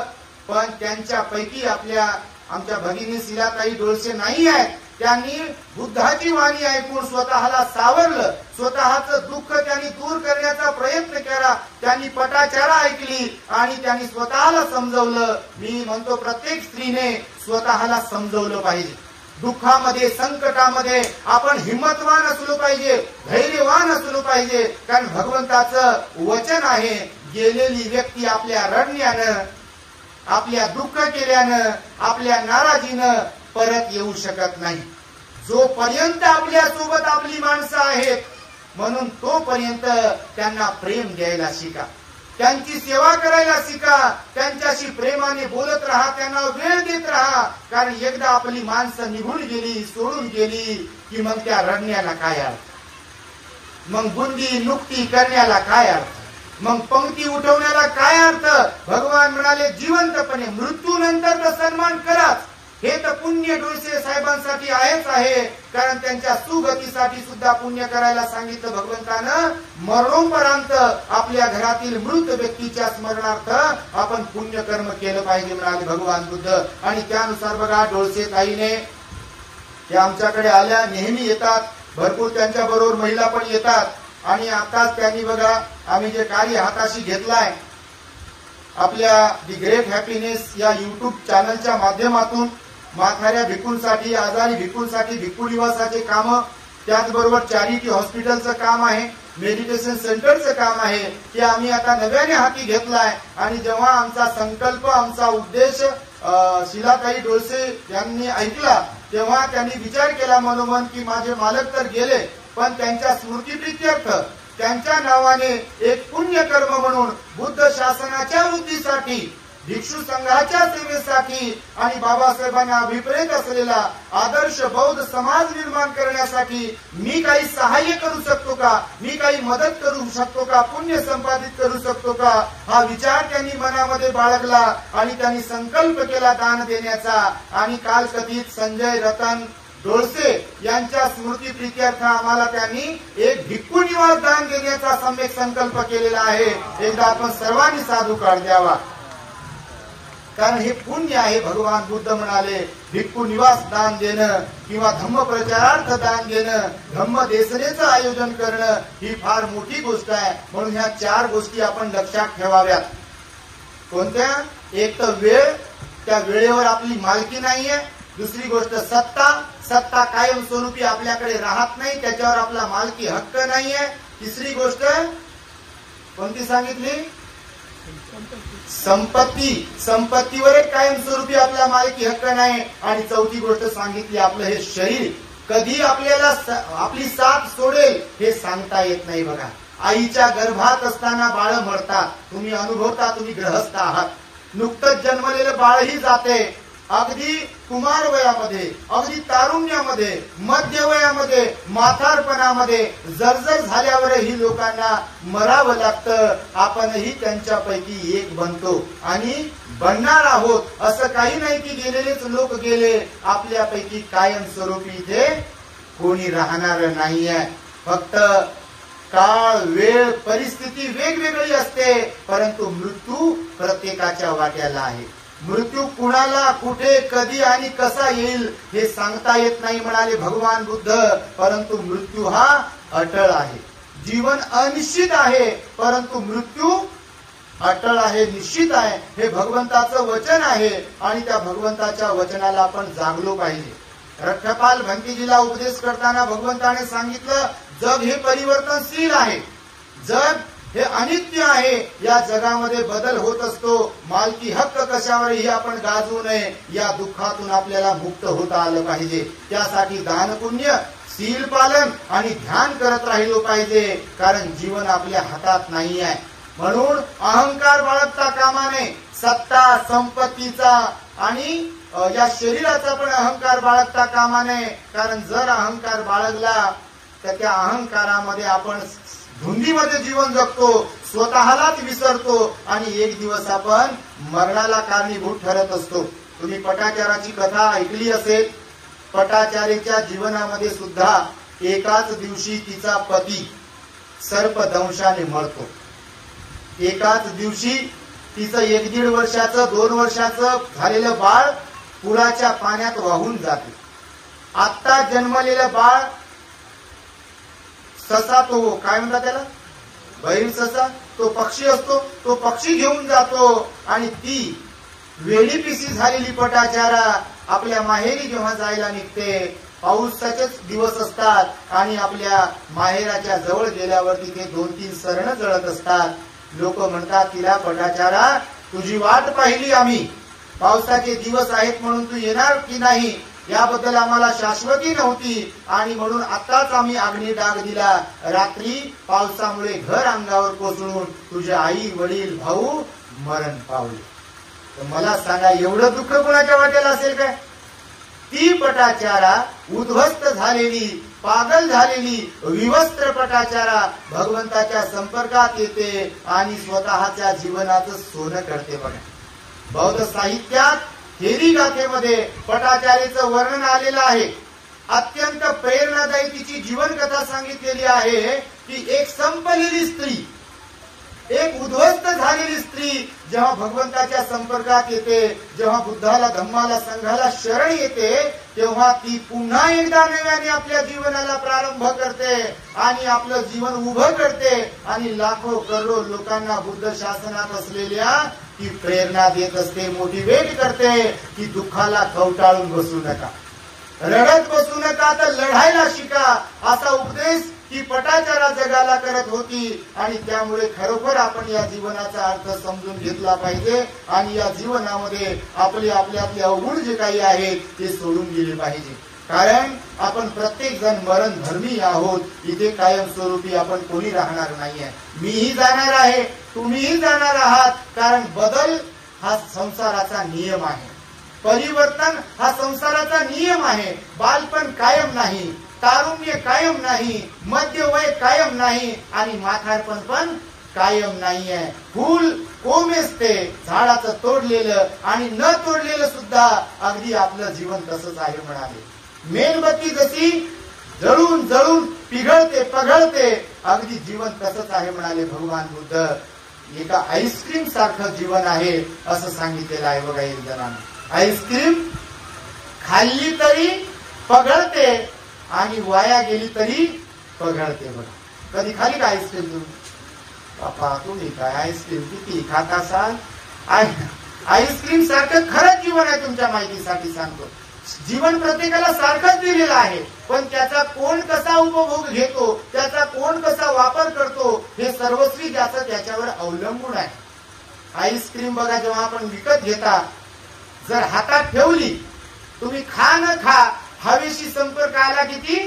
पण त्यांच्यापैकी आमच्या भगिनी शिलाताई डोळसे नाही आहेत, त्यांनी बुद्धाची वाणी ऐकून स्वतःला सावरलं, स्वतःचं दुःख त्यांनी दूर करण्याचा प्रयत्न केला, त्यांनी पटाचारा ऐकली आणि त्यांनी स्वतःला समजवलं. मी म्हणतो प्रत्येक स्त्रीने स्वतःला समजवलं पाहिजे. दुःखामध्ये, संकटामध्ये आपण हिम्मतवान असलो पाहिजे, धैर्यवान असलो पाहिजे, कारण भगवंताचं वचन आहे, गेलेली व्यक्ती आपल्या रडण्यानं, आपल्या दुःख केल्यानं, आपल्या नाराजीनं परत येऊ शकत नाही. जोपर्यंत आपल्या सोबत आपली माणसं आहेत, म्हणून तोपर्यंत त्यांना प्रेम द्यायला शिका, त्यांची सेवा करायला शिका, त्यांच्याशी प्रेमाने बोलत राहा, त्यांना वेळ देत राहा. कारण एकदा आपली माणसं निघून गेली, सोडून गेली की मग त्या रडण्याला काय अर्थ, मग बुंदी नुकती करण्याला काय अर्थ, मग पंक्ती उठवण्याला काय अर्थ. भगवान म्हणाले जिवंतपणे, मृत्यूनंतर तर सन्मान कराच. हे तर पुण्य डोळसे साहेबांसाठी आहेच आहे, कारण त्यांच्या सुगतीसाठी सुद्धा पुण्य करायला सांगितलं भगवंतानं. मरणोपरांत आपल्या घरातील मृत व्यक्तीच्या स्मरणार्थ आपण पुण्यकर्म केलं पाहिजे म्हणाले भगवान बुद्ध. आणि त्यानुसार बघा डोळसे ताईने त्या आमच्याकडे आल्या, नेहमी येतात, भरपूर त्यांच्या बरोबर महिला पण येतात. आणि आताच त्यांनी बघा आम्ही जे कार्य हाताशी घेतलाय, आपल्या दी ग्रेट हॅपीनेस या युट्यूब चॅनलच्या माध्यमातून म्हाताऱ्या भिकूंसाठी, आजारी भिकूंसाठी भिक्खू निवासाचे काम, त्याचबरोबर चॅरिटी हॉस्पिटलचं काम आहे, मेडिटेशन सेंटरचं काम आहे, ते आम्ही आता नव्याने हाती घेतलाय. आणि जेव्हा आमचा संकल्प, आमचा उद्देश शिलाताई डोळसे यांनी ऐकला, तेव्हा त्यांनी विचार केला मनोमन की माझे मालक तर गेले, पण त्यांच्या स्मृतीप्रित्यर्थ त्यांच्या नावाने एक पुण्यकर्म म्हणून बुद्ध शासनाच्या वृद्धीसाठी भिक्षू संघाच्या सेवेसाठी आणि बाबासाहेबांना अभिप्रेत असलेला आदर्श बौद्ध समाज निर्माण करण्यासाठी मी काही सहाय्य करू शकतो का, मी काही मदत करू शकतो का, पुण्य संपादित करू शकतो का, हा विचार त्यांनी मनामध्ये बाळगला आणि त्यांनी संकल्प केला दान देण्याचा. आणि कालकथित संजय रतन डोळसे यांच्या स्मृती प्रीत्यर्थ आम्हाला त्यांनी एक भिक्खू निवास दान देण्याचा सम्यक संकल्प केलेला आहे. एकदा आपण सर्वांनी साधुकार द्यावा, कारण हे पुण्य आहे. भगवान बुद्ध म्हणाले भिक्खू निवास दान देणं किंवा धम्म प्रचारार्थ दान देणं, धम्म देसनेचं आयोजन करणं ही फार मोठी गोष्ट आहे. म्हणून ह्या 4 गोष्टी आपण लक्षात ठेवाव्यात. कोणत्या? एक तर वेळ, त्या वेळेवर आपली मालकी नाहीये. दुसरी गोष्ट सत्ता, सत्ता कायमस्वरूपी आपल्याकडे राहत नाही, त्याच्यावर आपला मालकी हक्क नाहीये. तिसरी गोष्ट कोणती सांगितली? संपत्ती, संपत्तीवर कायमस्वरूपी आपला मालकी हक्क नाही. आणि चौथी गोष्ट सांगितली आपलं हे शरीर कधी आपल्याला आपली साथ सोडेल हे सांगता येत नाही. बघा, आईच्या गर्भात असताना बाळ मरतात, तुम्ही अनुभवता, तुम्ही ग्रहस्थ आहात. नुकतंच जन्मलेलं बाळही जाते. अगदी कुमार वयामध्ये, अगदी तारुण्यामध्ये, मध्य वयामध्ये, म्हातारपणामध्ये जर्जर झाल्यावरही लोकांना मरावं लागतं. आपणही त्यांच्यापैकी एक बनतो आणि बनणार आहोत. असं काही नाही की गेलेलेच लोक गेले, आपल्यापैकी कायमस्वरूपी इथे कोणी राहणार नाहीये. फक्त काळ, वेळ, परिस्थिती वेगवेगळी असते, परंतु मृत्यू प्रत्येकाच्या वाट्याला आहे. मृत्यू कुणाला, कुठे, कधी आणि कसा येईल हे सांगता येत नाही म्हणाले भगवान बुद्ध. परंतु मृत्यू हा अटळ आहे. जीवन अनिश्चित आहे, परंतु मृत्यू अटळ आहे, निश्चित आहे. हे भगवंताचं वचन आहे आणि त्या भगवंताच्या वचनाला आपण जागलो पाहिजे. रठपाल भंतीजीला उपदेश करताना भगवंताने सांगितलं, जग हे परिवर्तनशील आहे, जग हे अनित्य आहे. या जगामध्ये बदल होत असतो. मालकी हक्क कशावरही आपण गाजवू नये. या दुःखातून आपल्याला मुक्त होता आलं पाहिजे. त्यासाठी दान पुण्य, शील पालन आणि ध्यान करत राहिलो पाहिजे, कारण जीवन आपल्या हातात नाही आहे. म्हणून अहंकार बाळगता कामा नये. सत्ता, संपत्तीचा आणि या शरीराचा पण अहंकार बाळगता कामा नये, कारण जर अहंकार बाळगला तर त्या अहंकारामध्ये आपण धुंदीमध्ये जीवन जगतो, स्वतःलाच विसरतो आणि एक दिवस आपण मरणाला कारणीभूत ठरत असतो. तुम्ही पटाचाराची कथा ऐकली असेल. पटाचारीच्या जीवनामध्ये सुद्धा एकाच दिवशी तिचा पती सर्पदंशाने मरतो. एकाच दिवशी तिचं 1-1.5 वर्षाचं, 2 वर्षाचं झालेलं बाळ पुराच्या पाण्यात वाहून जाते. आत्ता जन्मलेलं बाळ, ससा, तो काय म्हणतात त्याला, बैल ससा, तो पक्षी असतो, तो पक्षी घेऊन जातो. आणि ती वेडी पिसी झालेली पटाचारा आपल्या माहेरी जेव्हा जायला निघते, पावसाचेच दिवस असतात आणि आपल्या माहेराच्या जवळ गेल्यावर तिथे 2-3 सरण जळत असतात. लोक म्हणतात तिला, पटाचारा तुझी वाट पाहिली आम्ही, पावसाचे दिवस आहेत म्हणून तू येणार की नाही याबद्दल आम्हाला शाश्वती नव्हती आणि म्हणून आताच आम्ही अग्नी डाग दिला. रात्री पावसामुळे घर अंगावर कोसळून तुझे आई, वडील, भाऊ मरण पावले. तर मला सांगा, एवढं दुःख कोणाच्या वाट्याला असेल काय? ती पटाचारा, उद्ध्वस्त झालेली, पागल झालेली, विवस्त्र पटाचारा भगवंताच्या संपर्कात येते आणि स्वतःच्या जीवनाचं सोनं करते. बघा, बौद्ध साहित्यात हेरी गाथेमध्ये पटाचारीचं वर्णन आलेलं आहे. अत्यंत प्रेरणादायी तिची जीवन कथा सांगितलेली आहे की एक संपलेली स्त्री, एक उद्ध्वस्त झालेली स्त्री जेव्हा भगवंताच्या संपर्कात येते, जेव्हा बुद्धाला, धम्माला, संघाला शरण येते, तेव्हा ती पुन्हा एकदा नव्याने आपल्या जीवनाला प्रारंभ करते आणि आपलं जीवन उभं करते आणि लाखो करोडो लोकांना बुद्ध शासनात असलेल्या ती प्रेरणा देत असते, मोटिवेट करते की दुःखाला कवटाळून बसू नका, रडत बसू नका, तर लढायला शिका. असा उपदेश ही पटाचारा जगाला करत होती आणि त्यामुळे खरोखर आपण या जीवनाचा अर्थ समजून घेतला पाहिजे आणि या जीवनामध्ये आपले अवगुण जे काही आहेत ते सोडून गेले पाहिजे. कारण आपण प्रत्येक जण मरण धर्मी आहोत. इथे कायमस्वरूपी आपण कोणी राहणार नाहीये. मीही जाणार आहे, तुम्हीही जाणार आहात. कारण बदल हा संसाराचा नियम आहे. परिवर्तन हा संसाराचा नियम आहे. बालपण कायम नाही, तारुण्य कायम नाही, मध्यवय कायम नाही आणि म्हातारपण पण कायम नाहीये. फूल कोमेजते, झाडाचं तोडलेलं आणि न तोडलेलं सुद्धा अगदी आपलं जीवन तसंच आहे म्हणाले. मेणबत्ती जशी जळून जळून पिघळते पघळते, अगदी जीवन तसंच आहे म्हणाले भगवान बुद्ध. एका आईस्क्रीम सारखं जीवन आहे असं सांगितलेलं आहे बघा एक जणांनी. आईस्क्रीम खाल्ली तरी पघळते आणि वाया गेली तरी पघळते बघा. कधी खाली का आईस्क्रीम तुम्ही? बापा तुम्ही काय आईस्क्रीम किती खात असाल? आईस्क्रीम सारखं खरंच जीवन आहे. तुमच्या माहितीसाठी सांगतो, जीवन प्रत्येकाला सारखंच दिलेलं आहे, पण त्याचा कोण कसा उपभोग घेतो, त्याचा कोण कसा वापर करतो, हे सर्वस्वी ज्याचं त्याच्यावर अवलंबून आहे. आईस्क्रीम बघा, जेव्हा आपण विकत घेता, जर हातात ठेवली, तुम्ही खा न खा, हवेशी संपर्क आला किती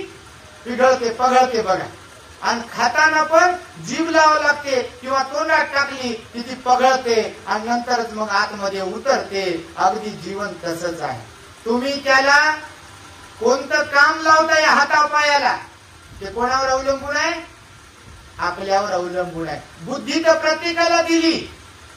पिघळते पघळते बघा. आणि खाताना पण जीभ लावावं लागते किंवा तोंडात टाकली की ती पघळते आणि नंतरच मग आतमध्ये उतरते. अगदी जीवन तसंच आहे. तुम्ही त्याला कोणतं काम लावताय हातापायाला, ते कोणावर अवलंबून आहे? आपल्यावर अवलंबून आहे. बुद्धी तर प्रत्येकाला दिली,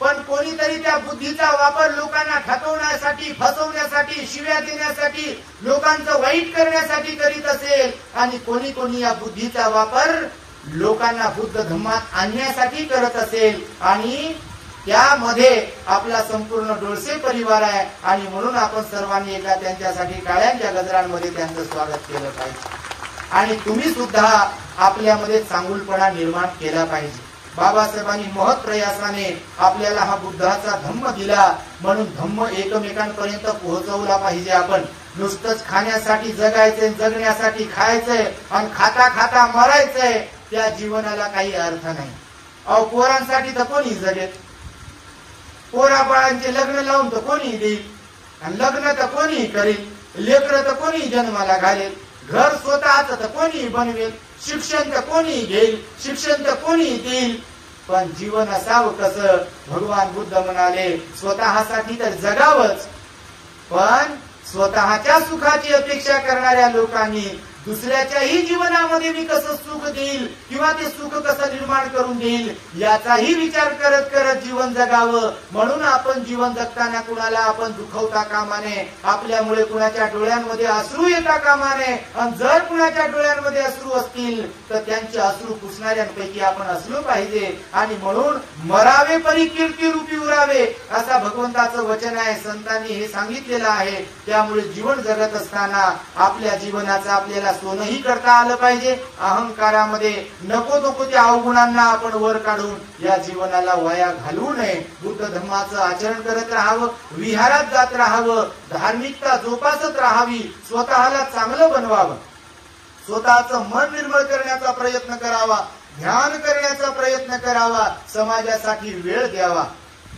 पण कोणीतरी त्या बुद्धीचा वापर लोकांना ठकवण्यासाठी, फसवण्यासाठी, शिव्या देण्यासाठी, लोकांचं वाईट करण्यासाठी करीत असेल, आणि कोणी कोणी या बुद्धीचा वापर लोकांना बुद्ध धम्मात आणण्यासाठी करत असेल. आणि त्यामध्ये आपला संपूर्ण डोळसे परिवार आहे. आणि म्हणून आपण सर्वांनी एकदा त्यांच्यासाठी टाळ्यांच्या गजरांमध्ये त्यांचं स्वागत केलं पाहिजे. आणि तुम्ही सुद्धा आपल्यामध्ये चांगुलपणा निर्माण केला पाहिजे. बाबासाहेबांनी महत् प्रयासाने आपल्याला हा बुद्धाचा धम्म दिला, म्हणून धम्म एकमेकांपर्यंत पोहोचवला पाहिजे. आपण नुसतंच खाण्यासाठी जगायचंय, जगण्यासाठी खायचंय आणि खाता खाता मरायचंय, त्या जीवनाला काही अर्थ नाही. अहो, पोरांसाठी तर कोणी जगेल, पोराबाळांचे लग्न लावून तर कोणी देईल, आणि लग्न तर कोणी करेल, लेकरं तर कोणी जन्माला घालेल, घर स्वतःच तर कोणी बनवेल, शिक्षण तर कोणी घेईल, शिक्षण तर कोणी देईल. पण जीवन असावं कसं? भगवान बुद्ध म्हणाले, स्वतःसाठी तर जगावंच, पण स्वतःच्या सुखाची अपेक्षा करणाऱ्या लोकांनी दुसऱ्याच्याही जीवनामध्ये मी कसं सुख देईल किंवा ते सुख कसं निर्माण करून देईल याचाही विचार करत करत जीवन जगावं. म्हणून आपण जीवन जगताना कुणाला आपण दुखवता कामा नये, आपल्यामुळे कुणाच्या डोळ्यांमध्ये अश्रू येता कामा नये. आणि जर कुणाच्या डोळ्यांमध्ये अश्रू असतील तर त्यांचे अश्रू पुसणाऱ्यांपैकी आपण असलो पाहिजे. आणि म्हणून मरावे परी कीर्ती रूपी उरावे, असा भगवंताचं वचन आहे, संतांनी हे सांगितलेलं आहे. त्यामुळे जीवन जगत असताना आपल्या जीवनाचा आपल्याला सोनंही करता आलं पाहिजे. अहंकारामध्ये नको नको त्या अवगुणांना आपण वर काढून या जीवनाला वाया घालवू नये. बुद्ध धर्माचं आचरण करत राहावं, विहारात जात राहावं, धार्मिकता जोपासत राहावी, स्वतःला चांगलं बनवावं, स्वतःचं मन निर्मळ करण्याचा प्रयत्न करावा, ध्यान करण्याचा प्रयत्न करावा, समाजासाठी वेळ द्यावा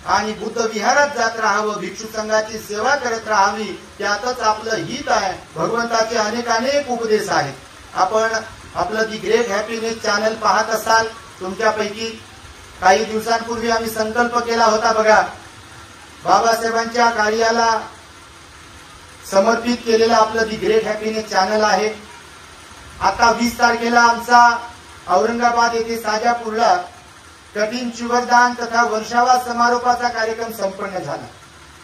आणि बुद्ध विहारात जात राहावं, भिक्षू संघाची सेवा करत राहावी. त्यातच आपलं हित आहे. भगवंताचे अनेक उपदेश आहेत. आपण आपलं दी ग्रेट हॅपीनेस चॅनल पाहत असाल. तुमच्यापैकी काही दिवसांपूर्वी आम्ही संकल्प केला होता बघा, बाबासाहेबांच्या कार्याला समर्पित केलेलं आपलं दी ग्रेट हॅपीनेस चॅनल आहे. आता 20 तारखेला आमचा औरंगाबाद येथे साजापूरला कठीण शिवरदान तथा वर्षावास समारोपाचा कार्यक्रम संपन्न झाला.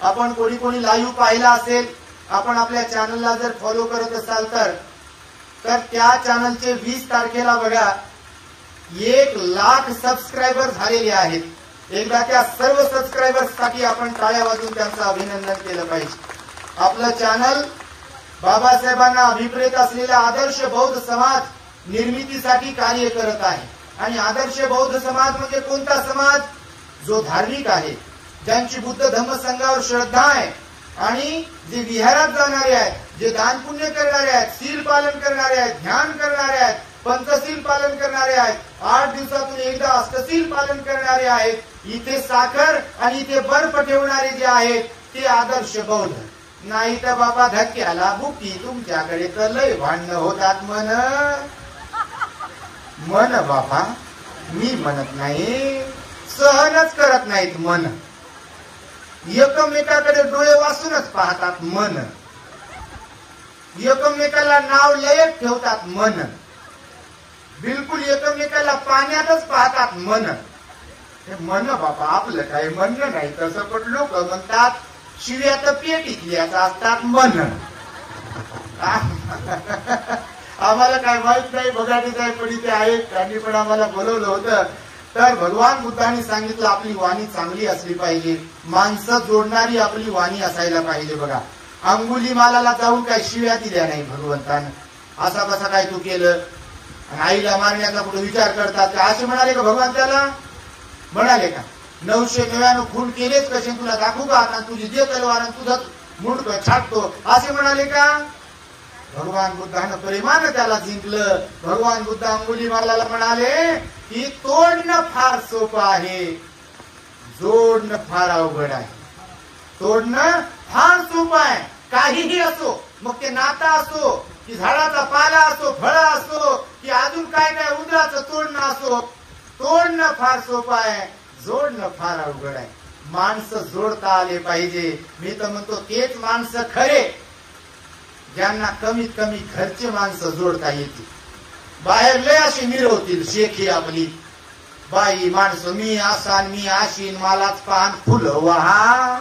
आपण कोणी कोणी लाईव्ह पाहिला असेल, आपण आपल्या चॅनलला जर फॉलो करत असाल तर त्या चॅनलचे 20 तारखेला बघा 1,00,000 सबस्क्रायबर झालेले आहेत. एकदा त्या सर्व सबस्क्रायबर्ससाठी आपण टाळ्या वाजवून त्यांचं अभिनंदन केलं पाहिजे. आपलं चॅनल बाबासाहेबांना अभिप्रेत असलेला आदर्श बौद्ध समाज निर्मितीसाठी कार्य करत आहे. आणि आदर्श बौद्ध समाज म्हणजे कोणता समाज? जो धार्मिक आहे, ज्यांची बुद्ध धम्म संघावर श्रद्धा आहे आणि जे विहारात जाणारे आहेत, जे दान पुण्य करणारे आहेत, शील पालन करणारे आहेत, ध्यान करणारे आहेत, पंचशील पालन करणारे आहेत, 8 दिवसातून एकदा अष्टशील पालन करणारे आहेत, इथे साखर आणि इथे बर्फ ठेवणारे जे आहेत ते आदर्श बौद्ध. नाही तर बाबा धक्क्याला बुकी तुमच्याकडे तर लय भांडणं होतात मन बाबा, मी म्हणत नाही, सहनच करत नाहीत मन. एकमेकाकडे डोळे वाचूनच पाहतात मन, एकमेकाला नाव लयक ठेवतात मन, बिलकुल एकमेकाला पाण्यातच पाहतात मन. हे मन बाबा आपलं काही म्हणणं नाही, तसं पण लोक म्हणतात शिव्या तर पेटीतल्याच असतात मन. आम्हाला काय माहित नाही, बघाटी साहेब पण इथे आहेत, त्यांनी पण आम्हाला बोलवलं होतं. तर भगवान बुद्धांनी सांगितलं आपली वाणी चांगली असली पाहिजे, माणसं जोडणारी आपली वाणी असायला पाहिजे. बघा अंगुलीमालाला जाऊन काय शिव्या दिल्या नाही भगवंतानं, असा कसा काय तू केलं, आईला मारण्याचा कुठे विचार करतात का असे म्हणाले का भगवान त्याला? म्हणाले का 999 खून केलेच कसे तुला दाखवू का, आता तुझी जे तलवार तुझं मुंडक छाटतो असे म्हणाले का? भगवान बुद्धानं प्रेमानं त्याला जिंकलं. भगवान बुद्ध अंगुलीमालाला म्हणाले की तोडणं फार सोपं आहे, जोडणं फार अवघड आहे. तोडणं फार सोपं आहे, काहीही असो, मग ते नाता असो की झाडाचा पाला असो, फळ असो की अजून काय काय उंदराचं तोडणं असो, तोडणं फार सोपं आहे, जोडणं फार अवघड आहे. माणसं जोडता आले पाहिजे. मी तर म्हणतो तेच माणसं खरे ज्यांना कमीत कमी घरचे माणसं जोडता येतील. बाहेर लय अशी मिरवतील शेखी आपली बाई माणसं, मी आसान मी आशीन, मलाच पान फुलं वाहा,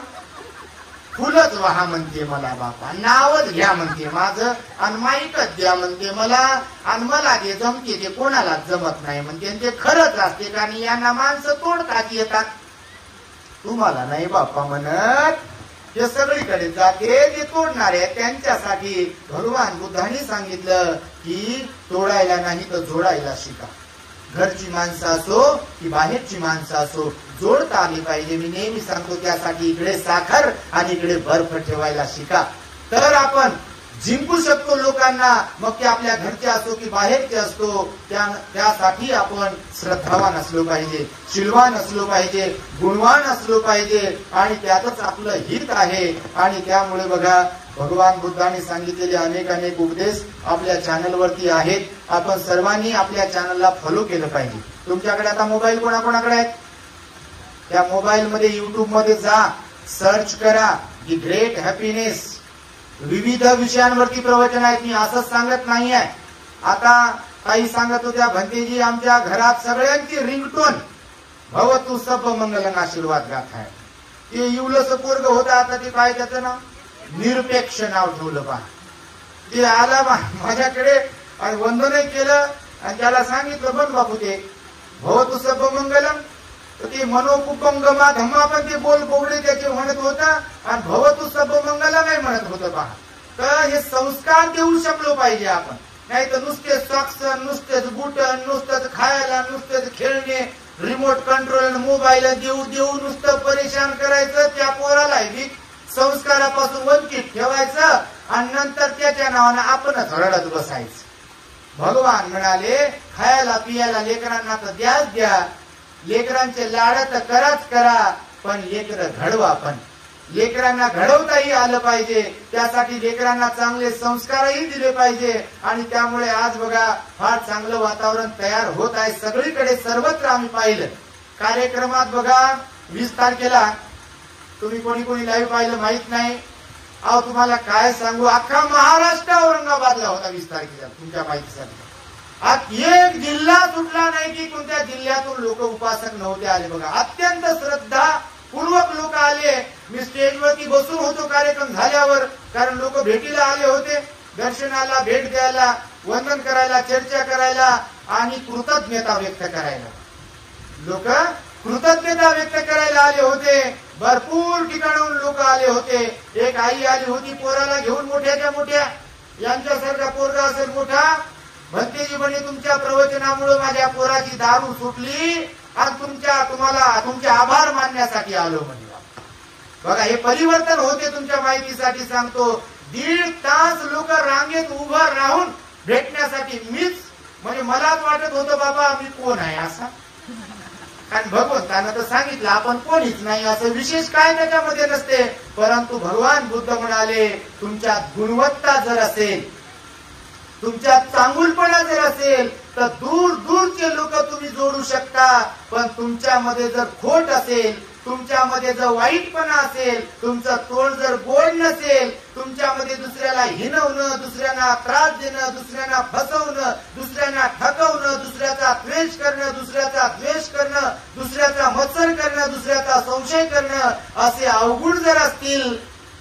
फुलच वाहा म्हणते मला बापा, नावच घ्या म्हणते माझं आणि माईकच द्या म्हणते मला, आणि मला ते जमते ते कोणालाच जमत नाही म्हणते. ते खरंच असते कारण यांना माणसं तोडतात येतात. तुम्हाला नाही बापा म्हणत, ते सगळीकडे जाते ते तोडणारे त्यांच्यासाठी भगवान बुद्धांनी सांगितलं की तोडायला नाही तर जोडायला शिका. घरची माणसं असो की बाहेरची माणसं असो जोडता आली पाहिजे. मी नेहमी सांगतो त्यासाठी इकडे साखर आणि इकडे बर्फ ठेवायला शिका, तर आपण जिंकू शकतो लोकांना. मग ते आपल्या घरचे असो की बाहेरचे असतो, त्यासाठी आपण श्रद्धावान असलो पाहिजे, शीलवान असलो पाहिजे, गुणवान असलो पाहिजे आणि त्यातच आपलं हित आहे. आणि त्यामुळे बघा भगवान बुद्धांनी सांगितलेले अनेक उपदेश आपल्या चॅनलवरती आहेत. आपण सर्वांनी आपल्या चॅनलला फॉलो केलं पाहिजे. तुमच्याकडे आता मोबाईल कोणाकोणाकडे आहेत? त्या मोबाईल मध्ये युट्यूब मध्ये जा, सर्च करा दी ग्रेट हॅपीनेस. विविध विषयांवरती प्रवचन आहेत. मी असंच सांगत नाही आहे. आता काही सांगत होत्या भंतेजी आमच्या घरात सगळ्यांची रिंगटोन भवतु सब मंगलम आशीर्वाद गाथा आहे. ते इवलस पोरग होता, आता ते काय त्याचं नाव निरपेक्ष नाव ठेवलं पहा. ते आला माझ्याकडे आणि वंदनही केलं आणि त्याला सांगितलं बन बापू ते भवतु सब मंगलम, तर ते मनोकुपंगमा धम्मा पण ते बोल बोगडे त्याचे म्हणत होता आणि भवतु सब मंगलमही म्हणत होतं पहा. तर हे संस्कार देऊ शकलो पाहिजे आपण, नाही तर नुसते सॉक्स, नुसतेच बूट, नुसतंच खायला, नुसतेच खेळणे, रिमोट कंट्रोल मोबाईल देऊ देऊ नुसतं परेशान करायचं. त्या पोराला संस्कारापासून वंचित ठेवायचं आणि नंतर त्याच्या नावानं आपणच रडत बसायचं. भगवान म्हणाले खायला पियाला लेकरांना तर द्याच द्या, लेकरांचे लाड तर कराच करा, पण लेकर घडवा. पण लेकरांना घडवताही आलं पाहिजे, त्यासाठी लेकरांना चांगले संस्कारही दिले पाहिजे. आणि त्यामुळे आज बघा फार चांगलं वातावरण तयार होत आहे सगळीकडे, सर्वत्र आम्ही पाहिलं. कार्यक्रमात बघा 20 तारखेला तुम्ही कोणी कोणी लाईव्ह पाहिलं माहित नाही. अहो तुम्हाला काय सांगू, अख्खा महाराष्ट्र औरंगाबादला होता 20 तारखेला. तुमच्या माहितीसाठी आज एक जिल्हा सुटला नाही की कोणत्या जिल्ह्यातून लोक उपासक नव्हते आले. बघा अत्यंत श्रद्धा पूर्वक लोक आले. मी स्टेजवरती बसून होतो कार्यक्रम झाल्यावर, कारण लोक भेटीला आले होते, दर्शनाला, भेट द्यायला, वंदन करायला, चर्चा करायला आणि कृतज्ञता व्यक्त करायला. लोक कृतज्ञता व्यक्त करायला आले होते. भरपूर ठिकाणाहून लोक आले होते. एक आई आली होती पोराला घेऊन, मोठ्याच्या मोठ्या, यांच्यासारखा पोरगा असेल मोठा, भंतेजी म्हणे तुमच्या प्रवचनामुळे माझ्या पोराची दारू सुटली आणि तुम्हाला तुमचे आभार मानण्यासाठी आलो म्हणे. बघा हे परिवर्तन होते. तुमच्या माहितीसाठी सांगतो, 1.5 तास लोक रांगेत उभं राहून भेटण्यासाठी. मीच म्हणजे मलाच वाटत होतं बाबा मी कोण आहे असा, कारण भगवंतानं तर सांगितलं आपण कोणीच नाही, असं विशेष काय त्याच्यामध्ये नसते. परंतु भगवान बुद्ध म्हणाले तुमच्यात गुणवत्ता जर असेल, तुमच्यात चांगुलपणा जर असेल तर दूर दूरचे लोक तुम्ही जोडू शकता. पण तुमच्यामध्ये जर खोट असेल, तुमच्यामध्ये जर वाईटपणा असेल, तुमचं तोंड जर गोड नसेल, तुमच्यामध्ये दुसऱ्याला हिणवणं, दुसऱ्यांना त्रास देणं, दुसऱ्यांना फसवणं, दुसऱ्यांना ठकवणं, दुसऱ्याचा द्वेष करणं, दुसऱ्याचा मत्सर करणं, दुसऱ्याचा संशय करणं, असे अवगुण जर असतील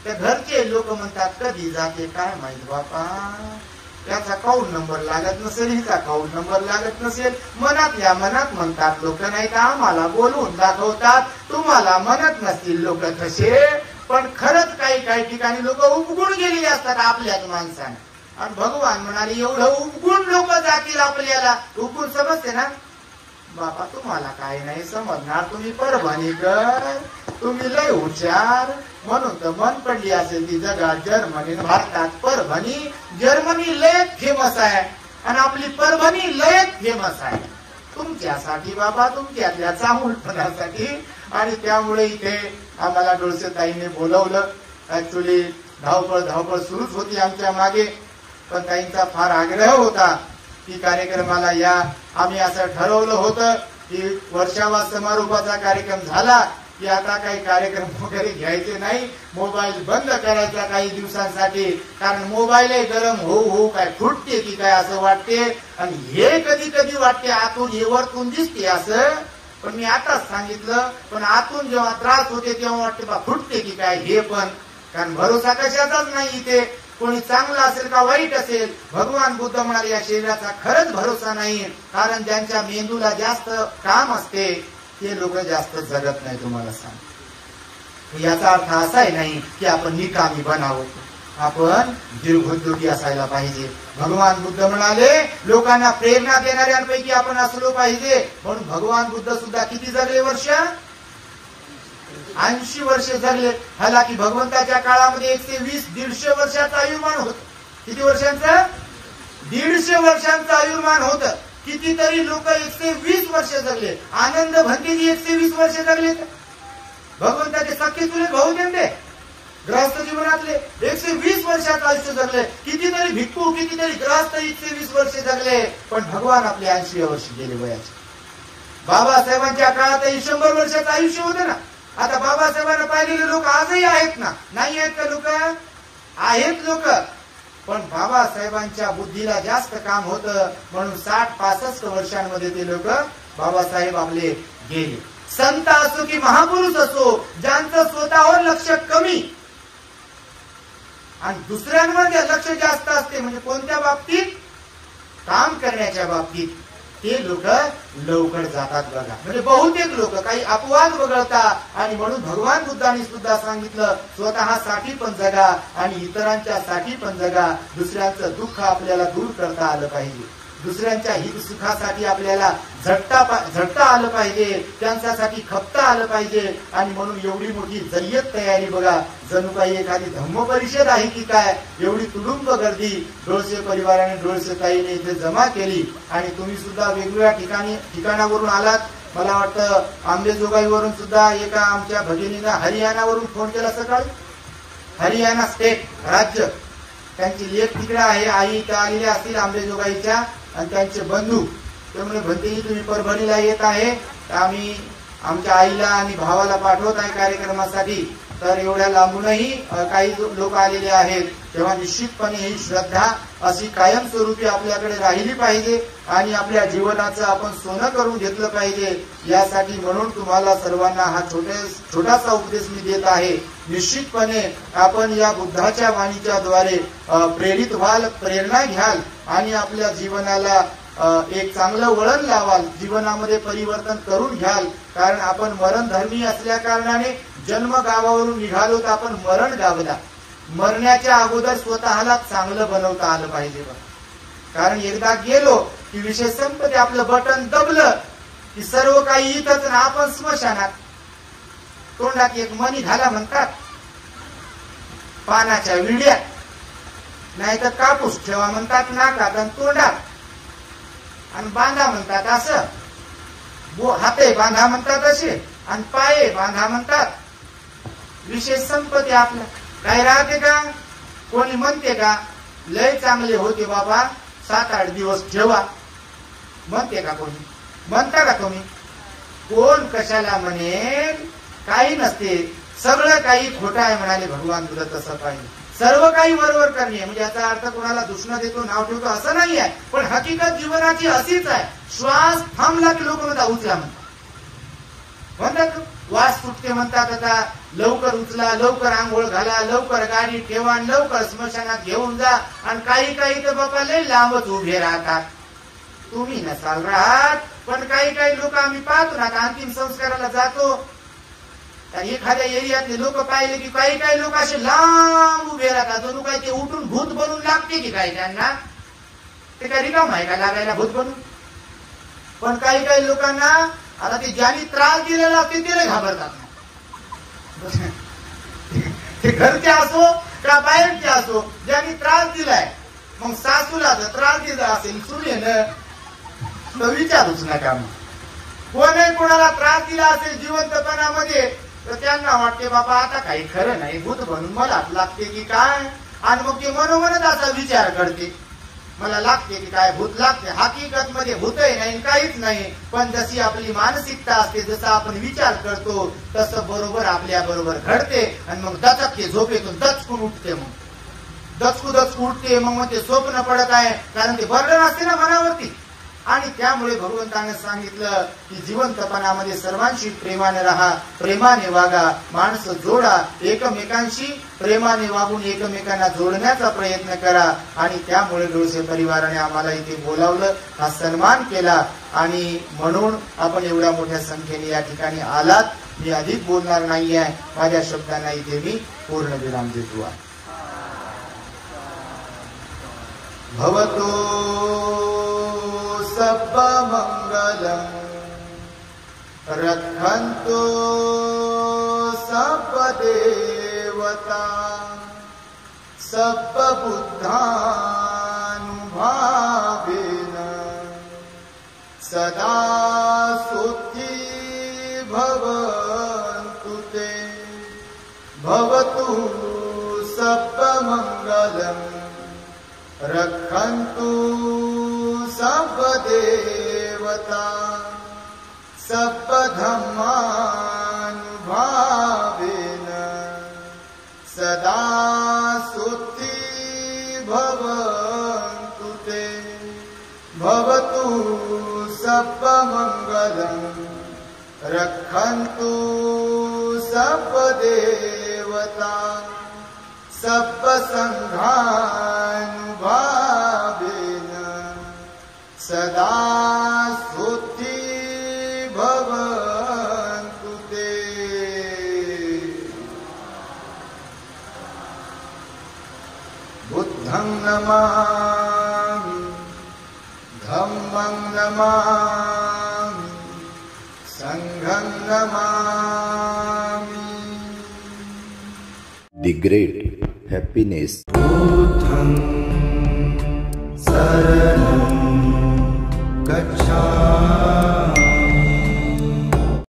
तर घरचे लोक म्हणतात कधी जाते काय माहित बापा, त्याचा अकाउंट नंबर लागत नसेल, हिचा अकाउंट नंबर लागत नसेल, मनातल्या मनात म्हणतात लोक, नाही तर आम्हाला बोलवून दाखवतात, तुम्हाला म्हणत नसतील लोक तसे, पण खरंच काही ठिकाणी लोक उपगुण गेलेली असतात आपल्याच माणसाने. आणि भगवान म्हणाले एवढं उपगुण लोक जातील आपल्याला, उपगुण समजते ना बापा, तुम्हाला काय नाही समजणार, तुम्ही परभणीकर, तुम्ही लय हुशार, म्हणून तर मन पडली असेल ती जगात जर्मनी भारतात. परभणी जर्मनी लय फेमस आहे आणि आपली परभणी लय फेमस आहे तुमच्यासाठी बाबा, तुमच्यातल्या चांगुलपणासाठी. आणि त्यामुळे इथे आम्हाला डोळसेताईने बोलवलं. ऍक्च्युली धावपळ सुरूच होती आमच्या मागे, पण ताईंचा फार आग्रह होता की कार्यक्रमाला या. आम्ही असं ठरवलं होतं की वर्षावा समारोपाचा कार्यक्रम झाला की आता काही कार्यक्रम वगैरे घ्यायचे नाही, मोबाईल बंद करायचा काही दिवसांसाठी, कारण मोबाईल गरम होऊ काय फुटते की काय असं वाटते. आणि हे कधी कधी वाटते आतून हे वरतून दिसते असं, पण मी आताच सांगितलं, पण आतून जेव्हा त्रास होते तेव्हा वाटते बा फुटते की काय हे पण, कारण भरोसा कशाचाच नाही इथे, कोणी चांगला असेल का वाईट असेल. भगवान बुद्ध म्हणाले या शरीराचा खरंच भरोसा नाही, कारण ज्यांच्या मेंदूला जास्त काम असते ते लोक जास्त जगत नाही. तुम्हाला सांग, याचा अर्थ असाही नाही की आपण निकामी बनावं, आपण दीर्घोद्योगी असायला पाहिजे. भगवान बुद्ध म्हणाले लोकांना प्रेरणा देणाऱ्यांपैकी आपण असलो पाहिजे. म्हणून भगवान बुद्ध सुद्धा किती जगले वर्ष, 80 वर्षे जगले. हालाकी भगवंताच्या काळामध्ये 120-150 वर्षाचं आयुर्मान होत. किती वर्षांचं, 150 वर्षांचं आयुर्मान होतं. कितीतरी लोक 120 वर्ष जगले. आनंद भंतेजी 120 वर्ष जगले. भगवंताचे सख्खे चुलत भाऊ त्यांचे ग्रहस्थ जीवनातले 120 वर्षाचं आयुष्य जगले. कितीतरी भिक्खू, कितीतरी ग्रहस्थ 120 वर्ष जगले, पण भगवान आपले 80 वर्ष गेले वयाचे. बाबासाहेबांच्या काळात 100 वर्षाचं आयुष्य होतं ना. आता बाबासाहेबांना पाहिलेले लोक आजही आहेत ना, नाही आहेत का लोक, आहेत लोक, पण बाबासाहेबांच्या बुद्धीला जास्त काम होतं, म्हणून 60-65 वर्षांमध्ये ते लोक बाबासाहेब आपले गेले. संत असो की महापुरुष असो, ज्यांचं स्वतःवर लक्ष कमी आणि दुसऱ्यांवर लक्ष जास्त असते, म्हणजे कोणत्या बाबतीत, काम करण्याच्या बाबतीत, ते लोक लवकर जातात बघा. म्हणजे बहुतेक लोक काही अपवाद वगळतात. आणि म्हणून भगवान बुद्धांनी सुद्धा सांगितलं स्वतःसाठी पण जगा आणि इतरांच्या साठी पण जगा. दुसऱ्यांचं दुःख आपल्याला दूर करता आलं पाहिजे, दुसऱ्यांच्या हित सुखासाठी आपल्याला झटता आलं पाहिजे, त्यांच्यासाठी खपता आलं पाहिजे. आणि म्हणून एवढी मोठी जय्यत तयारी बघा, जणू काही एखादी धम्म परिषद आहे की काय, एवढी तुडुंब गर्दी डोळसे परिवाराने डोळसेताईने इथे जमा केली. आणि तुम्ही सुद्धा वेगवेगळ्या ठिकाणावरून आलात. मला वाटतं आंबेजोगाईवरून सुद्धा एका आमच्या भगिनीनं हरियाणावरून फोन केला सकाळी, हरियाणा स्टेट राज्य, त्यांची लेख तिकडे आहे, आई इथं आलेल्या असतील आंबेजोगाईच्या, आणि त्यांचे बंधू. त्यामुळे भंतेजी तुम्ही परभणीला येत आहे, आम्ही आमच्या आईला आणि भावाला पाठवत आहे कार्यक्रमासाठी, तर एवढ्या लांबूनही काही लोक आलेले आहेत. तेव्हा निश्चितपणे ही श्रद्धा अशी कायमस्वरूपी आपल्याकडे राहिली पाहिजे आणि आपल्या जीवनाचं आपण सोनं करून घेतलं पाहिजे. यासाठी म्हणून तुम्हाला सर्वांना हा छोटासा उपदेश मी देत आहे. निश्चितपणे आपण या बुद्धाच्या वाणीच्या द्वारे प्रेरित व्हाल, प्रेरणा घ्याल आणि आपल्या जीवनाला एक चांगलं वळण लावाल, जीवनामध्ये परिवर्तन करून घ्याल. कारण आपण मरणधर्मी असल्या कारणाने जन्म गावावरून निघालो तर आपण मरण गावला. मरण्याच्या अगोदर स्वतःला चांगलं बनवता आलं पाहिजे. कारण एकदा गेलो की विषय संपते, आपलं बटन दबलं की सर्व काही इथंच ना आपण स्मशानात. तोंडात एक मणी घाला म्हणतात, पानाच्या विड्यात, नाही तर कापूस ठेवा म्हणतात नाकात आणि तोंडात, आणि बांधा म्हणतात असं, हाते बांधा म्हणतात असे, आणि पाये बांधा म्हणतात. विषय संपते आपला. काय राहते का, कोणी म्हणते का लय चांगले होते बाबा 7-8 दिवस ठेवा, म्हणते का कोणी, म्हणता का तुम्ही, कोण कशाला म्हणेल काही नसते, सगळं काही खोटं आहे म्हणाले भगवान बुद्ध. तसं काही सर्व काही बरोबर करणे म्हणजे याचा अर्थ कोणाला दूषण देतो, नाव ठेवतो असं नाही आहे. पण हकीकत जीवनाची अशीच आहे. श्वास थांबला की लोक म्हणतात उचला म्हणतात, वास सुटते म्हणतात, आता लवकर उचला, लवकर आंघोळ घाला, लवकर गाडी ठेवा, लवकर स्मशानात घेऊन जा. आणि काही काही तर बाबा लय लांबच उभे राहतात. तुम्ही नसाल राहत, पण काही काही लोक आम्ही पाहतो ना, अंतिम संस्काराला जातो तर एखाद्या एरियातले लोक पाहिले की काही काही लोक असे लांब उभे राहतात. जणू काय ते उठून भूत बनून लागते की काय त्यांना, ते काय रिकाम आहे का लागायला भूत बनून. पण काही काही लोकांना आता ते ज्यांनी त्रास दिलेला असते ते घाबरतात. ते घरचे असो का बाहेरचे असो, ज्यांनी त्रास दिलाय, मग सासूला जर त्रास दिला असेल सुनेनं तर विचारूच नका. मग कोणी कोणाला त्रास दिला असेल जिवंतपणामध्ये तर त्यांना वाटते बाबा आता काही खरं नाही, भूत बनून मला लागते की काय. आणि मग ते मनोमनच असा विचार करते, मला लागते की काय, भूत लागते. हकीकत मध्ये भूतही नाही काहीच नाही. पण जशी आपली मानसिकता असते, जसा आपण विचार करतो तसं बरोबर आपल्या बरोबर घडते. आणि मग दचकते, झोपेतून दचकून उठते, मग दचकू उठते. मग ते स्वप्न पडत आहे, कारण ते बर्डन असते ना मनावरती. आणि त्यामुळे भगवंताने सांगितलं की जिवंतपणामध्ये सर्वांशी प्रेमाने राहा, प्रेमाने वागा, माणसं जोडा, एकमेकांशी प्रेमाने वागून एकमेकांना जोडण्याचा प्रयत्न करा. आणि त्यामुळे डोळसे परिवाराने आम्हाला इथे बोलावलं, हा सन्मान केला. आणि म्हणून आपण एवढ्या मोठ्या संख्येने या ठिकाणी आलात. मी अधिक बोलणार नाही आहे, माझ्या शब्दांना इथे मी पूर्ण विराम देतो आहे. भवतो सब मंगलम रक्षन्तु सब देवता सब बुद्धानुभावेन सदा सुखी भवन्तु ते. भवतु सब मंगलम रक्षन्तु सब देवता सब धम्मानुभावेन सदा सुखी भवन्तु ते. भवतु सब मंगलम रक्षन्तु सब देवता सब संघानुभावेन सदा सुखी भवन्तु ते. बुद्धं नमामि, धम्मं नमामि, संघं नमामि. The great happiness. बुद्धं शरणं गच्छामि.